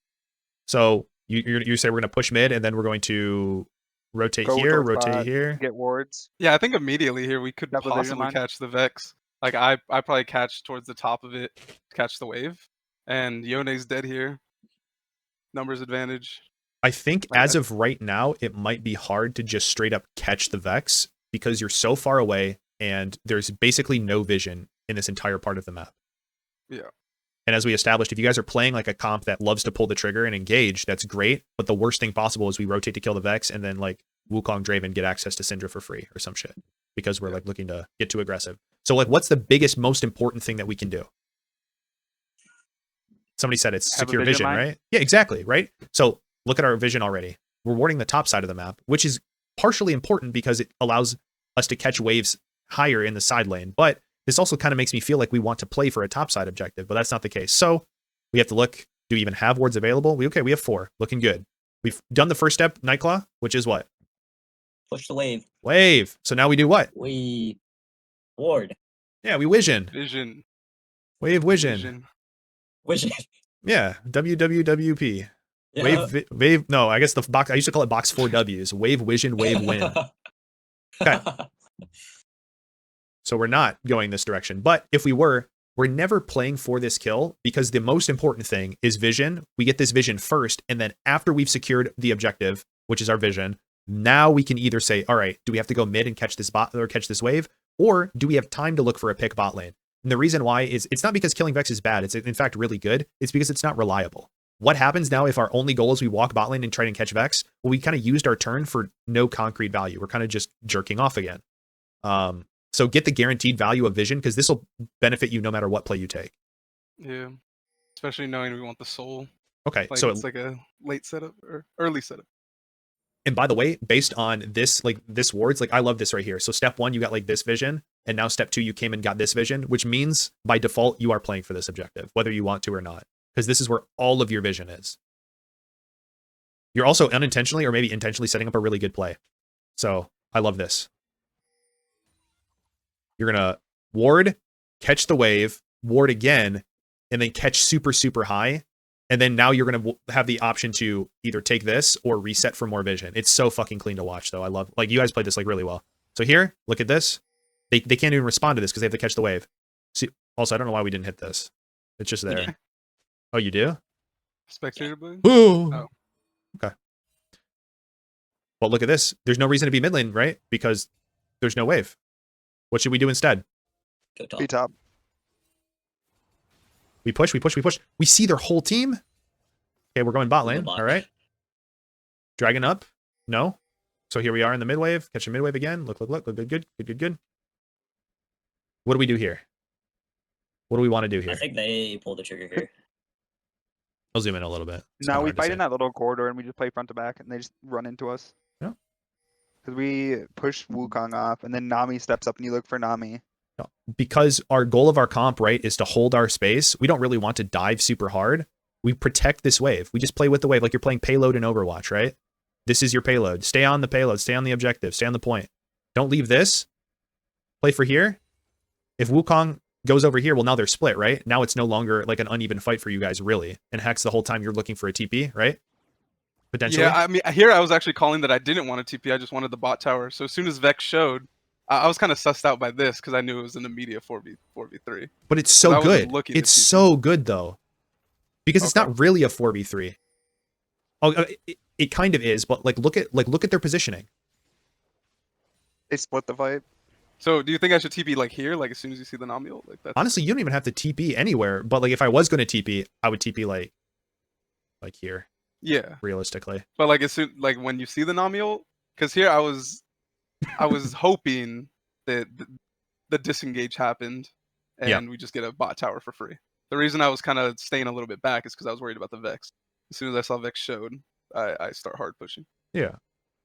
So you say we're going to push mid and then we're going to rotate here, rotate here. Get wards. Yeah, I think immediately here we could Double vision possibly line. catch the Vex. Like I probably catch towards the top of it, catch the wave. And Yone's dead here. Numbers advantage. I think as of right now, it might be hard to just straight up catch the Vex because you're so far away and there's basically no vision in this entire part of the map. Yeah. And as we established, if you guys are playing like a comp that loves to pull the trigger and engage, that's great. But the worst thing possible is we rotate to kill the Vex and then like Wukong Draven get access to Syndra for free or some shit because we're like looking to get too aggressive. So like, what's the biggest, most important thing that we can do? Somebody said it's secure vision, right? Yeah, exactly, right? So look at our vision already. We're warding the top side of the map, which is partially important because it allows us to catch waves higher in the side lane. But this also kind of makes me feel like we want to play for a top side objective, but that's not the case. So we have to look, do we even have wards available? We have 4, looking good. We've done the first step, Nightclaw, which is what? Push the wave. Wave. So now we do what? We ward. Yeah, we vision. Vision. Wave vision. Vision. Yeah, WWWP. Yeah. Wave. No, I guess the box. I used to call it box 4Ws. Wave vision, wave win. Okay. So we're not going this direction. But if we were, we're never playing for this kill because the most important thing is vision. We get this vision first, and then after we've secured the objective, which is our vision, now we can either say, all right, do we have to go mid and catch this bot or catch this wave, or do we have time to look for a pick bot lane? And the reason why is it's not because killing Vex is bad. It's in fact really good. It's because it's not reliable. What happens now if our only goal is we walk bot lane and try and catch Vex? Well, we kind of used our turn for no concrete value. We're kind of just jerking off again. So get the guaranteed value of vision because this will benefit you no matter what play you take. Yeah. Especially knowing we want the soul. Okay, Like so it's like a late setup or early setup. And by the way, based on this, like this wards, like I love this right here. So step 1, you got like this vision, and now step 2, you came and got this vision, which means by default, you are playing for this objective, whether you want to or not, because this is where all of your vision is. You're also unintentionally or maybe intentionally setting up a really good play. So I love this. You're going to ward, catch the wave, ward again, and then catch super, super high. And then now you're going to have the option to either take this or reset for more vision. It's so fucking clean to watch, though. I love, like, you guys played this like really well. So here, look at this. They can't even respond to this because they have to catch the wave. See, also, I don't know why we didn't hit this. It's just there. Oh, you do? Spectator blade? Ooh. Oh. Okay. Well, look at this. There's no reason to be mid lane, right? Because there's no wave. What should we do instead? Go top. Be top. We push, we push, we push. We see their whole team. Okay, we're going bot lane. bot. All right. Dragon up. No. So here we are in the mid wave. Catch a mid wave again. Look, look, look. Look, good. What do we do here? What do we want to do here? I think they pulled the trigger here. I'll zoom in a little bit. It's No, kinda we hard to fight see. in that little corridor and we just play front to back and they just run into us. Yeah. Because we push Wukong off and then Nami steps up and you look for Nami. Because our goal of our comp, right, is to hold our space. We don't really want to dive super hard. We protect this wave. We just play with the wave like you're playing payload in Overwatch, right? This is your payload. Stay on the payload. Stay on the objective. Stay on the point. Don't leave this. Play for here. If Wukong goes over here, well, now they're split, right? Now it's no longer like an uneven fight for you guys, really. And Hex, the whole time you're looking for a TP, right? Potentially. Yeah, I mean, here I was actually calling that I didn't want a TP. I just wanted the bot tower. So as soon as Vex showed, I was kind of sussed out by this because I knew it was an immediate 4v3. But it's so good. It's so good, though. Because it's not really a 4v3. Oh, it kind of is, but look at their positioning. They split the fight. So do you think I should TP like here, like as soon as you see the nominal? Like that's... Honestly, you don't even have to TP anywhere. But like if I was going to TP, I would TP like here. Yeah. Realistically. But like as soon like when you see the nominal, because here I was hoping that the disengage happened and we just get a bot tower for free. The reason I was kind of staying a little bit back is because I was worried about the Vex. As soon as I saw Vex showed, I start hard pushing. Yeah.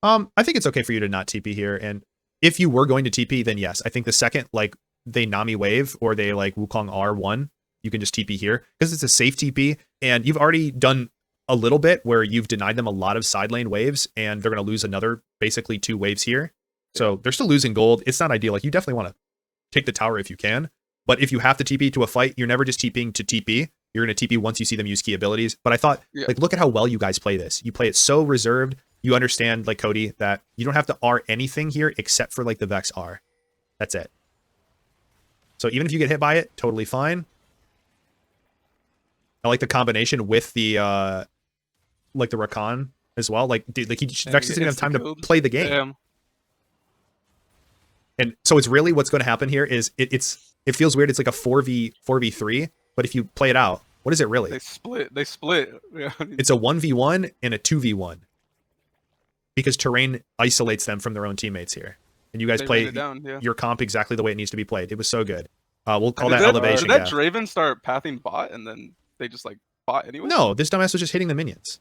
I think it's okay for you to not TP here. And if you were going to TP, then yes. I think the second like they Nami wave or they like Wukong R1, you can just TP here because it's a safe TP. And you've already done a little bit where you've denied them a lot of side lane waves and they're going to lose another basically 2 waves here. So they're still losing gold. It's not ideal. Like you definitely want to take the tower if you can. But if you have to TP to a fight, you're never just TPing to TP. You're going to TP once you see them use key abilities. But I thought, like, look at how well you guys play this. You play it so reserved. You understand, like Cody, that you don't have to R anything here except for like the Vex R. That's it. So even if you get hit by it, totally fine. I like the combination with the like the Rakan as well. Like, dude, like Vex doesn't even have time to play the game. Damn. And so it's really what's going to happen here is it feels weird. It's like a 4v3, but if you play it out, what is it really? They split. Yeah. It's a 1v1 and a 2v1. Because terrain isolates them from their own teammates here. And you guys play your comp exactly the way it needs to be played. It was so good. We'll call that elevation. Did that Draven start pathing bot and then they just like bot anyway? No, this dumbass was just hitting the minions.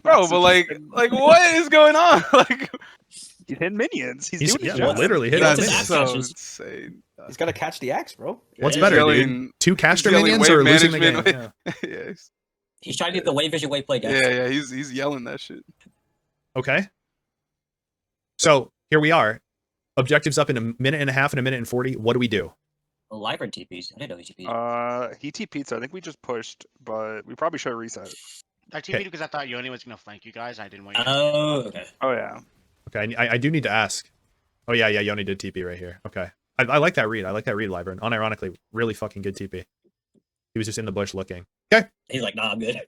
Bro, but like what is going on? Like he's hitting minions. He's doing his job. Literally hitting the minions. So insane. He's got to catch the axe, bro. What's better, dude? 2 caster minions or losing the game? Yeah. He's trying to get the wave vision wave play, guys. Yeah, he's yelling that shit. Okay. So here we are. Objectives up in a minute and a half and a minute and 40. What do we do? Oh, Lyvern TPs. I didn't know he TP'd. He TP'd, so I think we just pushed, but we probably should have reset. I TP'd because I thought Yoni was gonna flank you guys. I didn't want you. Oh, okay. Oh yeah. Okay, I do need to ask. Oh yeah, Yoni did TP right here. Okay. I like that read. I like that read, Lyvern. Unironically, really fucking good TP. He was just in the bush looking. Okay. He's like, nah, I'm good.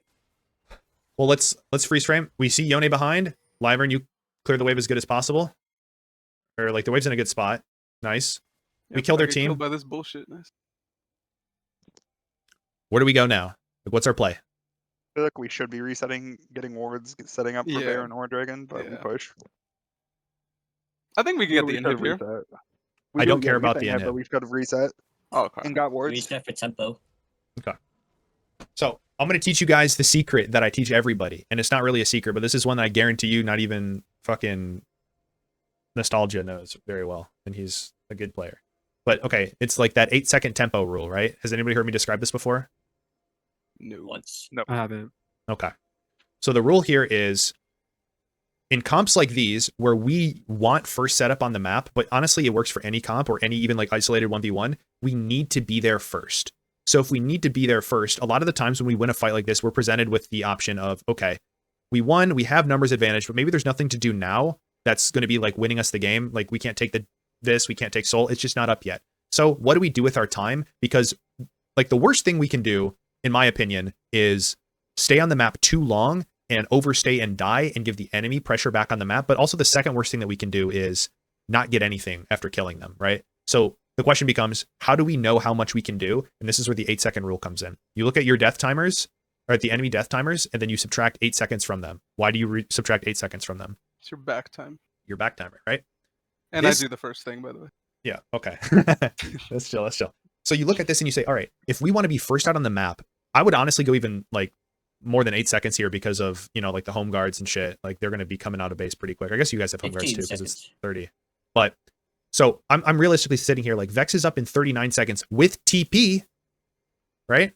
Well, let's freeze frame. We see Yone behind. Lyvern, you clear the wave as good as possible. Or like the wave's in a good spot. Nice. We killed their team. By this bullshit. Nice. Where do we go now? Like, what's our play? I feel like we should be resetting, getting wards, setting up for Baron or Dragon, but we push. I think we can get the inhib here. I don't care about the inhib. But we should have reset. Oh, okay. And got wards. Reset for tempo. Okay. So I'm going to teach you guys the secret that I teach everybody. And it's not really a secret, but this is one that I guarantee you not even fucking Nostalgia knows very well. And he's a good player. But okay, it's like that 8-second tempo rule, right? Has anybody heard me describe this before? No. Once. No. I haven't. Okay. So the rule here is in comps like these where we want first setup on the map, but honestly, it works for any comp or any even like isolated 1v1, we need to be there first. So if we need to be there first, a lot of the times when we win a fight like this, we're presented with the option of, okay, we won, we have numbers advantage, but maybe there's nothing to do now that's going to be like winning us the game. Like we can't take this, we can't take soul. It's just not up yet. So what do we do with our time? Because like the worst thing we can do, in my opinion, is stay on the map too long and overstay and die and give the enemy pressure back on the map. But also the second worst thing that we can do is not get anything after killing them, right? So the question becomes, how do we know how much we can do? And this is where the 8-second rule comes in. You look at your death timers, or at the enemy death timers, and then you subtract 8 seconds from them. Why do you subtract 8 seconds from them? It's your back time. Your back timer, right? And I do the first thing, by the way. Yeah, okay. Let's chill. So you look at this and you say, all right, if we want to be first out on the map, I would honestly go even like more than 8 seconds here because of, you know, like the home guards and shit. Like they're going to be coming out of base pretty quick. I guess you guys have home guards too because it's 30. But so I'm realistically sitting here like Vex is up in 39 seconds with TP, right?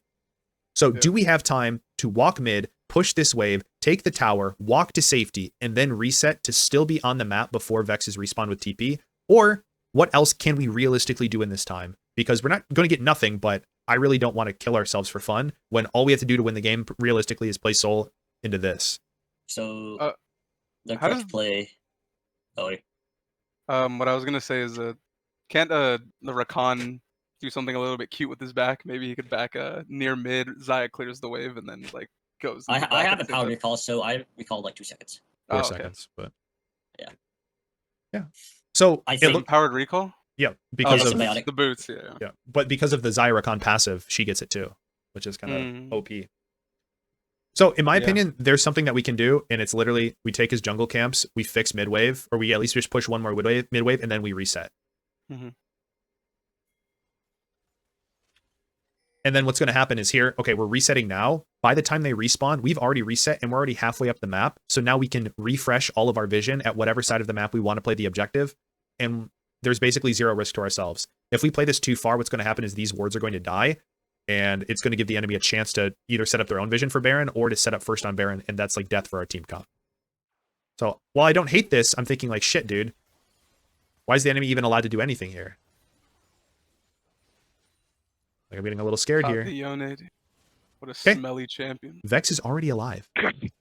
So do we have time to walk mid, push this wave, take the tower, walk to safety, and then reset to still be on the map before Vex's respawn with TP? Or what else can we realistically do in this time? Because we're not going to get nothing, but I really don't want to kill ourselves for fun when all we have to do to win the game realistically is play Soul into this. So the how correct does- play. Oh, wait. What I was gonna say is can't the Rakan do something a little bit cute with his back? Maybe he could back near mid, Xayah clears the wave, and then like goes. into I back have at a the same power time. recall, so I recall like 2 seconds. 4 Oh, okay. seconds, but Yeah. yeah. So I it think- look, Powered recall? yeah, because yeah, of symbiotic. The boots, yeah. yeah, but because of the Zyrakan passive, she gets it too, which is kind of Mm. OP. So in my Yeah. opinion, there's something that we can do, and it's literally we take his jungle camps, we fix mid wave, or we at least just push one more mid wave, and then we reset. Mhm. And then what's going to happen is here, okay, we're resetting now. By the time they respawn, we've already reset and we're already halfway up the map. So now we can refresh all of our vision at whatever side of the map we want to play the objective. And there's basically zero risk to ourselves. If we play this too far, what's going to happen is these wards are going to die. And it's going to give the enemy a chance to either set up their own vision for Baron or to set up first on Baron. And that's like death for our team comp. So while I don't hate this, I'm thinking like, shit, dude. Why is the enemy even allowed to do anything here? Like I'm getting a little scared Caught here. the Yone, dude. What a 'Kay. smelly champion. Vex is already alive. Pay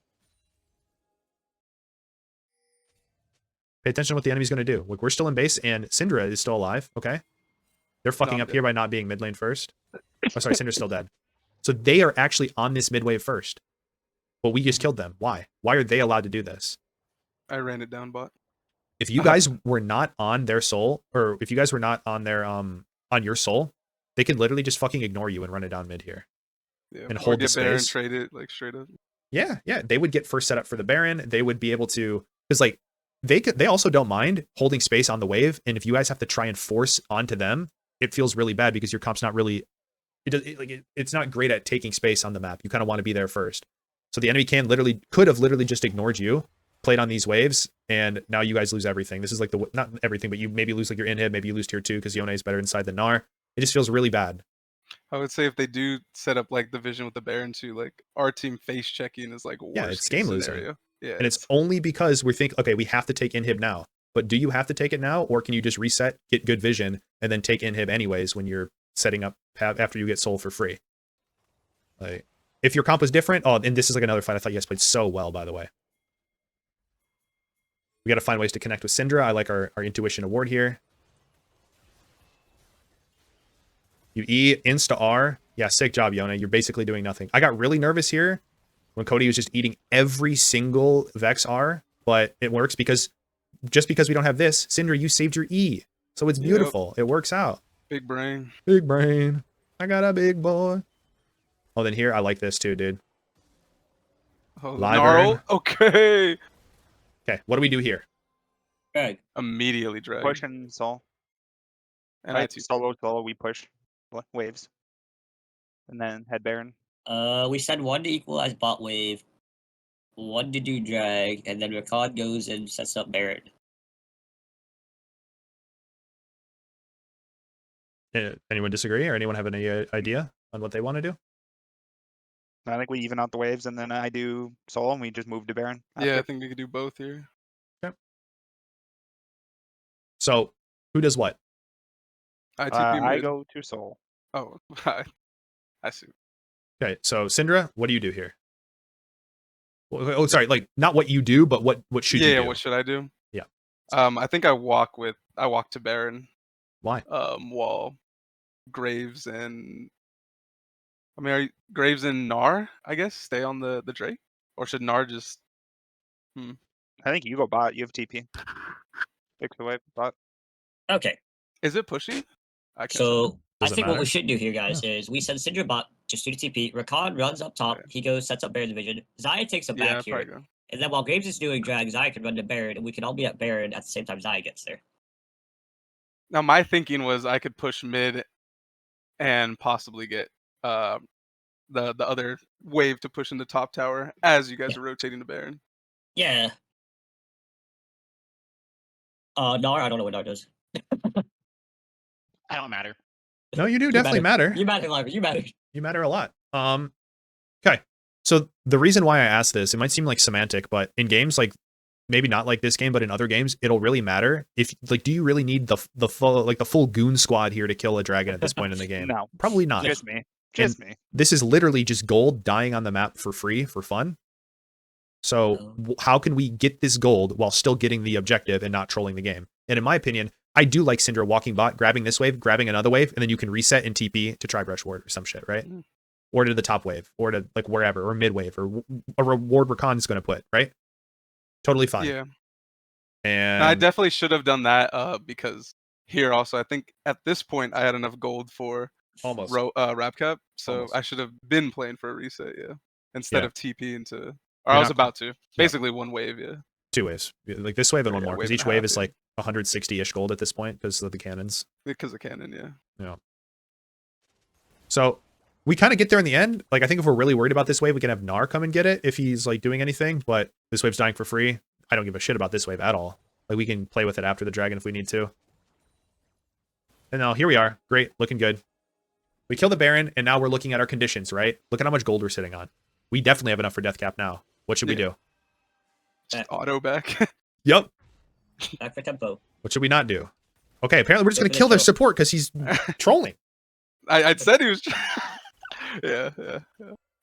attention to what the enemy's going to do. Look, we're still in base, and Syndra is still alive. Okay. They're fucking I'm up dead. here by not being mid lane first. Oh, sorry, Syndra's still dead. So they are actually on this mid wave first. But we just killed them. Why? Why are they allowed to do this? I ran it down, bot. If you guys were not on their soul, or if you guys were not on their on your soul, they could literally just fucking ignore you and run it down mid here. Yeah. And or hold the get Baron, space. trade it like straight up. Yeah, yeah. They would get first set up for the Baron. They would be able to, because like they also don't mind holding space on the wave. And if you guys have to try and force onto them, it feels really bad because your comp's not really, it's not great at taking space on the map. You kind of want to be there first. So the enemy could have literally just ignored you, played on these waves, and now you guys lose everything. This is like not everything, but you maybe lose like your inhib, maybe you lose tier 2 because Yone is better inside than Gnar. It just feels really bad. I would say if they do set up like the vision with the Baron too, like our team face checking is like Yeah, worst it's case game losing. scenario. Yeah, And it's only because we think, okay, we have to take inhib now. But do you have to take it now, or can you just reset, get good vision, and then take inhib anyways when you're setting up after you get soul for free? Like, if your comp was different, oh, and this is like another fight. I thought you guys played so well, by the way. We got to find ways to connect with Syndra. I like our intuition award here. You E, insta R. Yeah, sick job, Yona. You're basically doing nothing. I got really nervous here when Cody was just eating every single Vex R, but it works because just because we don't have this, Syndra, you saved your E. So it's beautiful. It works out. big brain. Big brain. I got a big boy. Oh, then here, I like this too, dude. Oh, Live Gnarl. Baron. Okay. Okay, what do we do here? Greg. Immediately drag. Push and Soul. And I Right? too. Solo, we push waves. And then head Baron. We send 1 to equalize bot wave, 1 to do drag, and then Rakan goes and sets up Baron. Anyone disagree, or anyone have any idea on what they want to do? I think we even out the waves, and then I do Soul, and we just move to Baron. Yeah, I after. think we could do both here. So, who does what? I TP I mid. go to Soul. Oh, I see. Okay, so Syndra, what do you do here? Oh, sorry, like not what you do, but what should you Yeah, do? what should I do? Yeah. I think I walk to Baron. Why? While Graves and Graves and Gnar, I guess, stay on the Drake? Or should Gnar just I think you go bot. You have TP. Fix the wave bot. Okay, is it pushy? I can't so I Does it think what we matter? should do here, guys, is we send Syndra bot just do the TP. Rakan runs up top. Okay. He goes, sets up Baron division. Xayah takes a tell. Yeah, back here. probably go. And then while Graves is doing drag, Xayah can run to Baron, and we can all be at Baron at the same time Xayah gets there. Now my thinking was I could push mid and possibly get the other wave to push in the top tower as you guys are rotating to Baron. Yeah. Gnar, I don't know what Gnar does. I don't matter. No, you do definitely matter. You matter, Liver. You matter. You matter a lot. Okay. So the reason why I asked this, it might seem like semantic, but in games like maybe not like this game, but in other games, it'll really matter. If like, do you really need the full goon squad here to kill a dragon at this point in the game? No, Probably not. just me. Just me. This is literally just gold dying on the map for free, for fun. So how can we get this gold while still getting the objective and not trolling the game? And in my opinion, I do like Syndra walking bot, grabbing this wave, grabbing another wave, and then you can reset and TP to try brush ward or some shit, right? Or to the top wave, or to like wherever, or mid wave, or a reward Rakan is going to put, right? Totally fine. Yeah. And I definitely should have done that because here also, I think at this point I had enough gold for almost wrap cap, so Almost. I should have been playing for a reset, yeah, instead Yeah. of TP into. Or You're I was not- about to. Basically one wave, yeah. 2 waves, like this wave and one Yeah, more, wave because and each a wave half, is yeah. like 160-ish gold at this point because of the cannons. Because of cannon, yeah. So we kind of get there in the end. Like, I think if we're really worried about this wave, we can have Gnar come and get it if he's like doing anything, but this wave's dying for free. I don't give a shit about this wave at all. Like, we can play with it after the dragon if we need to. And now here we are. Great, looking good. We kill the Baron, and now we're looking at our conditions, right? Look at how much gold we're sitting on. We definitely have enough for death cap now. What should we do? Just auto back. Yep. Back for tempo. What should we not do? Okay, apparently we're just going to Open kill it their up. support because he's trolling. I said he was. Yeah. And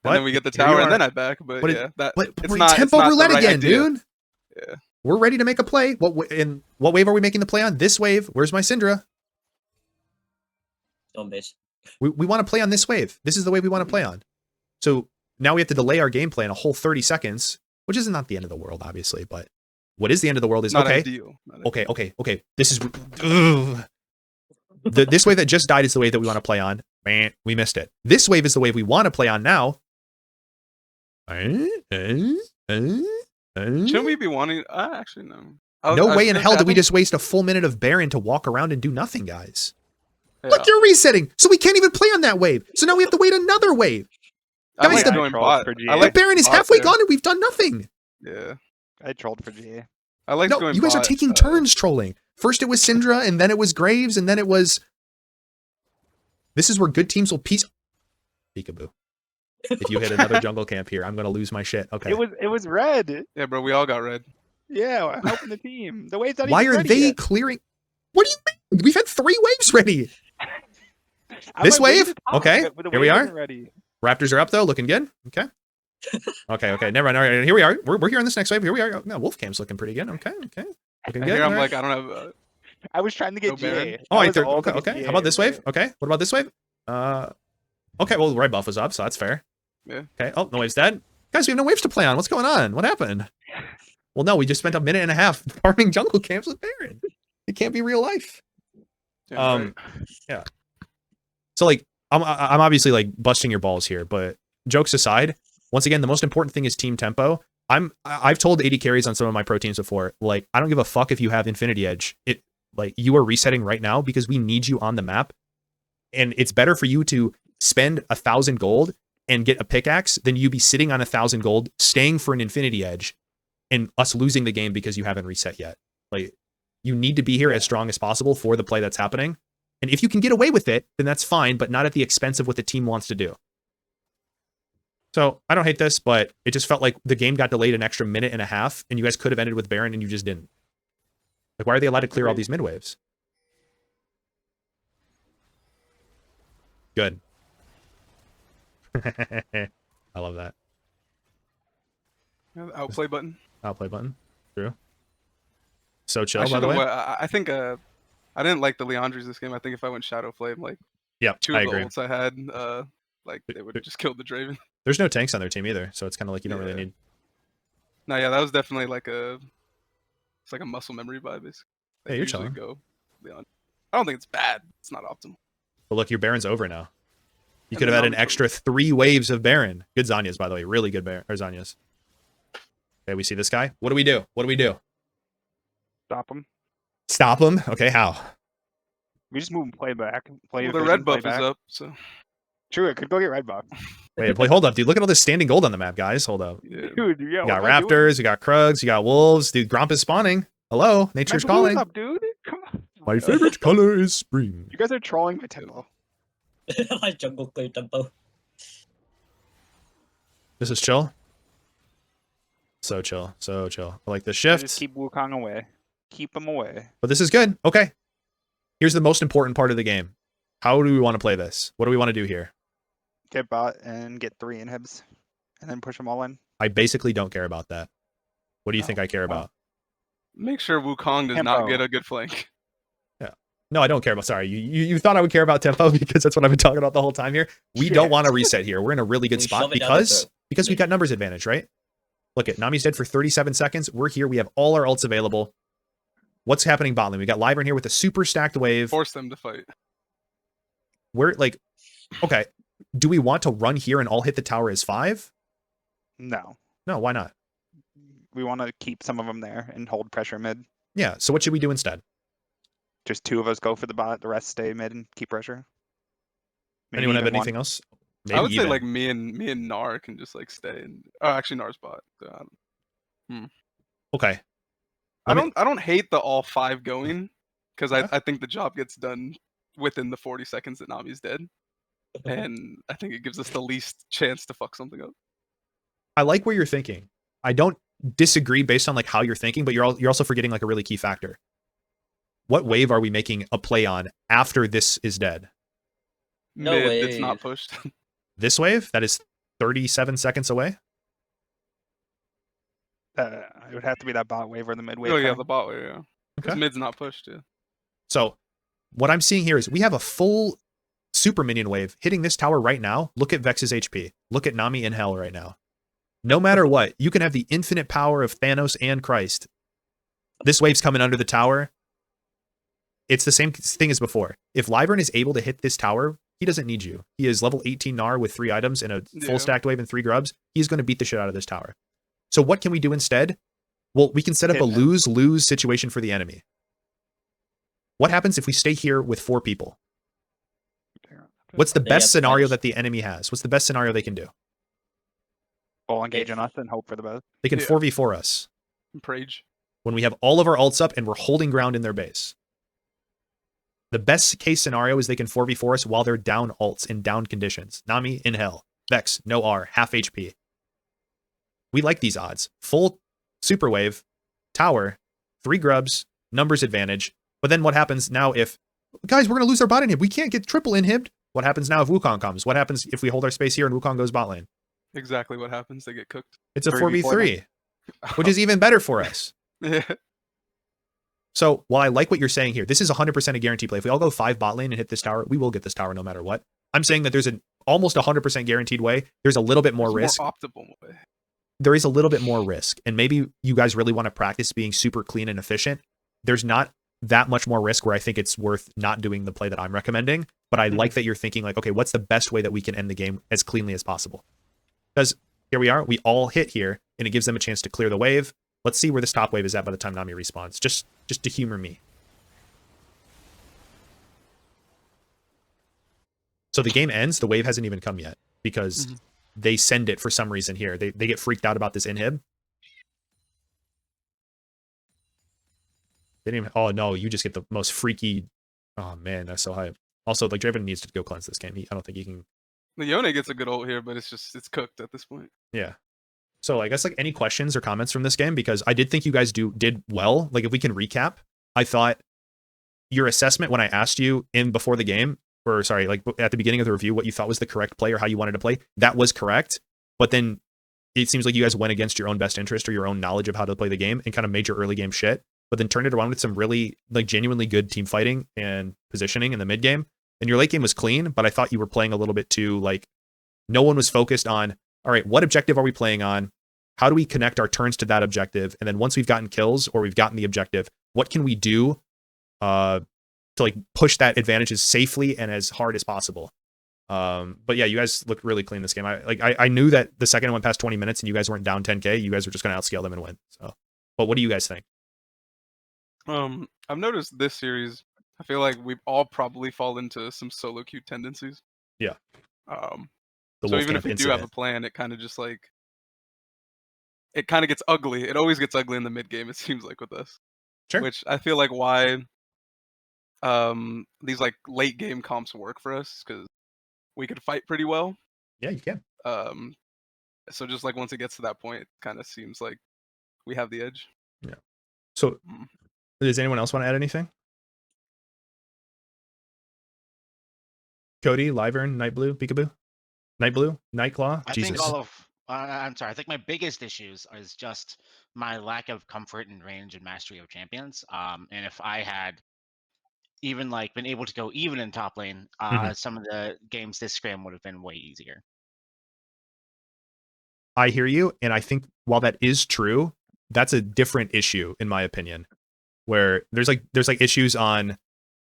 What? then we get the Here you tower, and are. then I back. But But yeah, that But it's we're not tempo it's not roulette the right again, idea. dude. Yeah. We're ready to make a play. What wave are we making the play on? This wave. Where's my Syndra? Don't bitch. We want to play on this wave. This is the wave we want to play on. So now we have to delay our game plan a whole 30 seconds, which is not the end of the world, obviously. But what is the end of the world is, Not okay, ideal. Not okay. This is... This wave that just died is the wave that we want to play on. Man, we missed it. This wave is the wave we want to play on now. Shouldn't we be wanting? Actually, no. No way in hell did we just waste a full minute of Baron to walk around and do nothing, guys. Yeah. Look, you're resetting, so we can't even play on that wave. So now we have to wait another wave. I Guys, like the- going Troll bot. for GA. I The like Baron is bot halfway there. gone and we've done nothing. Yeah, I trolled for GA. I like No, going. you guys are bot, taking turns trolling. First it was Syndra, and then it was Graves, and then it was... This is where good teams will peace... Peekaboo. If you hit another jungle camp here, I'm going to lose my shit. Okay. It was red. Yeah, bro, we all got red. Yeah, I'm helping the team. The wave's not Why even are ready they yet. clearing... What do you mean? We've had 3 waves ready. I This went way wave? to the top, Okay, but the here we wave are. wasn't Ready. Raptors are up, though. Looking good. Okay. Okay. Never mind. All right, here we are. We're here on this next wave. Here we are. No, Wolf Camp's looking pretty good. Okay. Looking And good. here I'm all right. like, I don't have. I was trying to get No Baron? GA. Oh, I wait, was they're, all okay, to get okay. GA, How about this okay. wave? Okay. What about this wave? Okay, well, the red buff was up, so that's fair. Yeah. Okay. Oh, no wave's dead. Guys, we have no waves to play on. What's going on? What happened? Well, no, we just spent a minute and a half farming jungle camps with Baron. It can't be real life. Yeah, Yeah. So, like, I'm obviously, like, busting your balls here, but jokes aside, once again, the most important thing is team tempo. I've told 80 carries on some of my pro teams before, like, I don't give a fuck if you have Infinity Edge. Like, you are resetting right now because we need you on the map. And it's better for you to spend 1,000 gold and get a pickaxe than you be sitting on 1,000 gold, staying for an Infinity Edge, and us losing the game because you haven't reset yet. Like, you need to be here as strong as possible for the play that's happening. And if you can get away with it, then that's fine, but not at the expense of what the team wants to do. So I don't hate this, but it just felt like the game got delayed an extra minute and a half, and you guys could have ended with Baron, and you just didn't. Like, why are they allowed to clear all these mid waves? Good. I love that. Yeah, the outplay button. Outplay button. True. So chill, I by the should've way. I think I didn't like the Leandres this game. I think if I went Shadow Flame, like Yeah, 2 I of the agree. ults I had, like they would have just killed the Draven. There's no tanks on their team either, so it's kind of like you don't really Yeah. need... No, yeah, that was definitely like it's like a muscle memory vibe. Basically. Yeah, you're usually chilling. go Leon. I don't think it's bad. It's not optimal. But look, your Baron's over now. You And could have then had an I'm- extra 3 waves of Baron. Good Zanyas, by the way. Really good Baron, or Zanyas. Okay, we see this guy. What do we do? What do we do? Stop him. Stop him? Okay, how? We just move and play back. Play Well, the efficient, red play buff is back. up, so True, it could go get red buff. Wait, hold up, dude. Look at all this standing gold on the map, guys. Hold up. yeah. Dude, yeah. You got Raptors, you got Krugs, you got Wolves. Dude, Gromp is spawning. Hello, nature's calling. Up, dude. Come on. My favorite color is spring. You guys are trolling my tempo. My jungle clear tempo. This is chill. So chill. So chill. I like the Just shift. keep Wukong away. Keep him away. But this is good. Okay. Here's the most important part of the game. How do we want to play this? What do we want to do here? Get bot and get 3 inhibs. And then push them all in. I basically don't care about that. What do you think I care about? Make sure Wukong does not Tempo. get a good flank. No, I don't care about. Sorry, you thought I would care about tempo because that's what I've been talking about the whole time here. We don't want to reset here. We're in a really good We spot shove it down their throat. because we got numbers advantage, right? Look at Nami's dead for 37 seconds. We're here. We have all our ults available. What's happening bot lane? We got Lyvern here with a super stacked wave. Force them to fight. We're like, okay, do we want to run here and all hit the tower as 5? No. No, why not? We want to keep some of them there and hold pressure mid. Yeah, so what should we do instead? Just 2 of us go for the bot. The rest stay mid and keep pressure. Maybe Anyone have even anything one. else? I would say even. like me and Nar can just like stay. Oh, actually Nar's bot. So, Okay. I Let me- don't hate the all 5 going because Yeah. I think the job gets done within the 40 seconds that Nami's dead, and I think it gives us the least chance to fuck something up. I like where you're thinking. I don't disagree based on like how you're thinking, but you're also forgetting like a really key factor. What wave are we making a play on after this is dead? No Mid, it's not wave. pushed. This wave that is 37 seconds away. It would have to be that bot wave or the mid wave. Oh yeah, coming. the bot way, yeah. Because Okay. mid's not pushed, yeah. So what I'm seeing here is we have a full super minion wave hitting this tower right now. Look at Vex's HP. Look at Nami in hell right now. No matter what, you can have the infinite power of Thanos and Christ. This wave's coming under the tower. It's the same thing as before. If Lyvern is able to hit this tower, he doesn't need you. He is level 18 Gnar with 3 items and a full Yeah. stacked wave and 3 grubs. He's going to beat the shit out of this tower. So what can we do instead? Well, we can set up a Hit him. lose-lose situation for the enemy. What happens if we stay here with 4 people? What's the They best have scenario flash. that the enemy has? What's the best scenario they can do? Full engage on us and hope for the best. They can Yeah. 4v4 us Prage. when we have all of our ults up and we're holding ground in their base. The best case scenario is they can 4v4 us while they're down ults in down conditions. Nami in hell. Vex, no R, half HP. We like these odds. Full super wave, tower, 3 grubs, numbers advantage. But then what happens now if, guys, we're going to lose our bot inhib. We can't get triple inhibbed. What happens now if Wukong comes? What happens if we hold our space here and Wukong goes bot lane? Exactly what happens. They get cooked. It's a 3v4 4v3, which is even better for us. Yeah. So while I like what you're saying here, this is 100% a guarantee play. If we all go 5 bot lane and hit this tower, we will get this tower no matter what. I'm saying that there's an almost 100% guaranteed way. There's a little bit more risk. More optimal way. There is a little bit more risk. And maybe you guys really want to practice being super clean and efficient. There's not that much more risk where I think it's worth not doing the play that I'm recommending. But I like that you're thinking like, okay, what's the best way that we can end the game as cleanly as possible? Because here we are, we all hit here, and it gives them a chance to clear the wave. Let's see where this top wave is at by the time Nami respawns. Just to humor me. So the game ends, the wave hasn't even come yet because they send it for some reason here. They get freaked out about this inhib. They didn't even, oh no, you just get the most freaky. Oh man, that's so hype. Also, like Draven needs to go cleanse this game. I don't think he can. The Yone gets a good ult here, but it's cooked at this point. Yeah. So I guess like any questions or comments from this game, because I did think you guys did well. Like if we can recap, I thought your assessment when I asked you in before the game, or sorry, like at the beginning of the review, what you thought was the correct play or how you wanted to play, that was correct. But then it seems like you guys went against your own best interest or your own knowledge of how to play the game and kind of made your early game shit, but then turned it around with some really like genuinely good team fighting and positioning in the mid game. And your late game was clean, but I thought you were playing a little bit too like no one was focused on, all right, what objective are we playing on? How do we connect our turns to that objective? And then once we've gotten kills or we've gotten the objective, what can we do to like push that advantage as safely and as hard as possible? But yeah, you guys looked really clean this game. I knew that the second it went past 20 minutes and you guys weren't down 10K, you guys were just going to outscale them and win. So, but what do you guys think? I've noticed this series, I feel like we've all probably fall into some solo queue tendencies. Yeah. The So even Wolfcamp if we do have a incident. plan, it kind of just like it kind of gets ugly. It always gets ugly in the mid game. It seems like with us, Sure. which I feel like why these like late game comps work for us because we could fight pretty well. Yeah, you can. So just like once it gets to that point, it kind of seems like we have the edge. So, does anyone else want to add anything? Cody, Lyvern, Night Blue, Peekaboo, Night Blue, Nightclaw. I Jesus. think all of I'm sorry. I think my biggest issues is just my lack of comfort and range and mastery of champions. And if I had even like been able to go even in top lane, some of the games this scrim would have been way easier. I hear you, and I think while that is true, that's a different issue in my opinion, where there's like issues on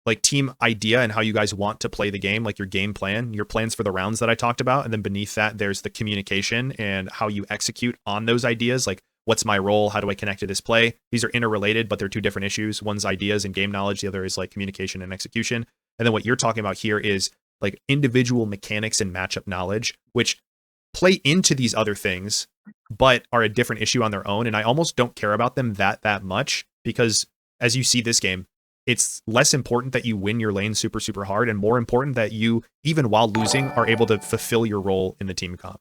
like team idea and how you guys want to play the game, like your game plan, your plans for the rounds that I talked about, and then beneath that there's the communication and how you execute on those ideas, like what's my role, how do I connect to this play. These are interrelated, but they're two different issues. One's ideas and game knowledge, the other is like communication and execution. And then what you're talking about here is like individual mechanics and matchup knowledge, which play into these other things, but are a different issue on their own. And I almost don't care about them that much, because as you see this game, it's less important that you win your lane super, super hard, and more important that you, even while losing, are able to fulfill your role in the team comp.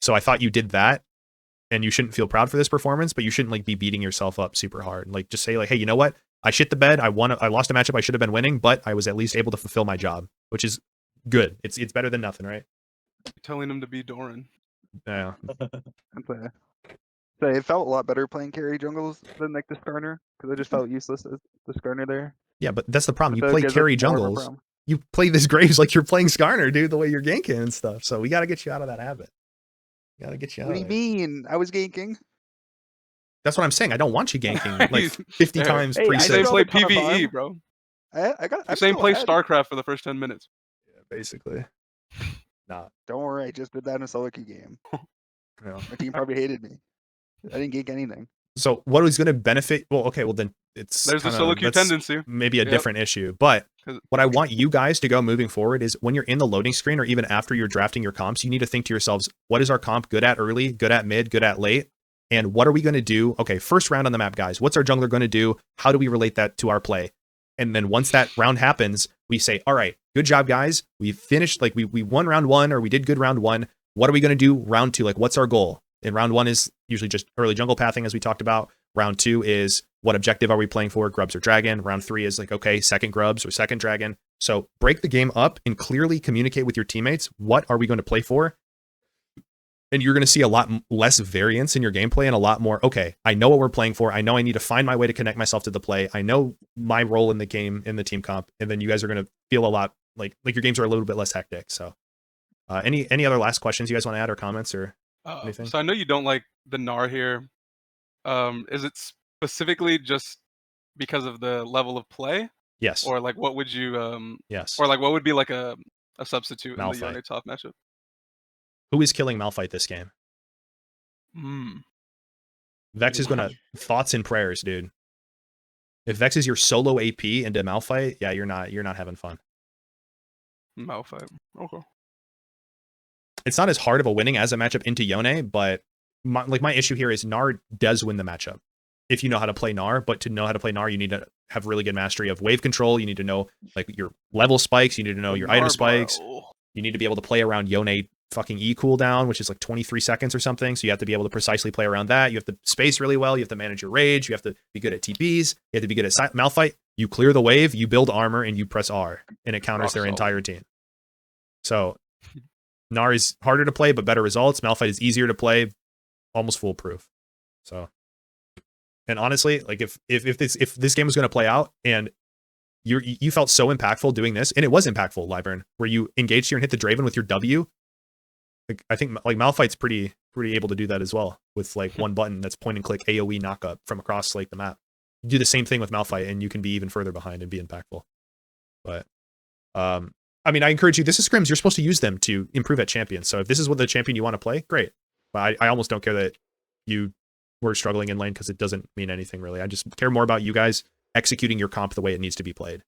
So I thought you did that, and you shouldn't feel proud for this performance, but you shouldn't like be beating yourself up super hard. Like just say like, hey, you know what? I shit the bed. I lost a matchup I should have been winning, but I was at least able to fulfill my job, which is good. It's better than nothing, right? Telling him to be Doran. Yeah. So it felt a lot better playing carry jungles than like the Skarner, because I just felt useless as the Skarner there. Yeah, but that's the problem. I You feel play like carry it's more of a jungles. problem. You play this Graves like you're playing Skarner, dude, the way you're ganking and stuff. So we got to get you out of that habit. We got to get you out What do of you it. mean? I was ganking. That's what I'm saying. I don't want you ganking like 50 Hey, times hey, I Same pre-save. still play have a ton of PvE, farm. bro. I got. I'm Same still play ahead. StarCraft for the first 10 minutes. Yeah, basically. Nah. Don't worry, I just did that in a solo queue game. No. My team probably hated me. I didn't gank anything. So what was going to benefit? Well, okay, well then it's There's a kinda- solo queue that's tendency. maybe a Yep. different issue. But 'Cause- what I want you guys to go moving forward is when you're in the loading screen or even after you're drafting your comps, you need to think to yourselves, what is our comp good at early, good at mid, good at late? And what are we going to do? Okay, first round on the map, guys. What's our jungler going to do? How do we relate that to our play? And then once that round happens, we say, all right, good job, guys. We finished, like we won round one, or we did good round one. What are we going to do round two? Like, what's our goal? And round one is usually just early jungle pathing, as we talked about. Round two is what objective are we playing for, Grubs or Dragon? Round three is like, okay, second Grubs or second Dragon. So break the game up and clearly communicate with your teammates. What are we going to play for? And you're going to see a lot less variance in your gameplay and a lot more, okay, I know what we're playing for. I know I need to find my way to connect myself to the play. I know my role in the game, in the team comp. And then you guys are going to feel a lot like your games are a little bit less hectic. So any other last questions you guys want to add or comments or anything? So I know you don't like the Gnar here. Is it specifically just because of the level of play? Yes. Or like what would you Yes. or like what would be like a substitute in the Malphite. Yone top matchup? Who is killing Malphite this game? Vex is gonna thoughts and prayers, dude. If Vex is your solo AP into Malphite, yeah, you're not having fun. Malphite. Okay. It's not as hard of a winning as a matchup into Yone, but my issue here is Gnar does win the matchup if you know how to play Gnar. But to know how to play Gnar, you need to have really good mastery of wave control. You need to know like your level spikes. You need to know your item spikes. You need to be able to play around Yone fucking E cooldown, which is like 23 seconds or something. So you have to be able to precisely play around that. You have to space really well. You have to manage your rage. You have to be good at TPs. You have to be good at Malphite. You clear the wave, you build armor, and you press R, and it counters their entire team. So Gnar is harder to play, but better results. Malphite is easier to play, almost foolproof. So, and honestly, like if this game was going to play out and you felt so impactful doing this, and it was impactful, Lyburn, where you engaged here and hit the Draven with your W. Like, I think like Malphite's pretty able to do that as well with like one button that's point and click AoE knockup from across like the map. You do the same thing with Malphite and you can be even further behind and be impactful. But I mean, I encourage you, this is scrims, you're supposed to use them to improve at champions. So if this is what the champion you want to play, great. But I almost don't care that you were struggling in lane because it doesn't mean anything really. I just care more about you guys executing your comp the way it needs to be played.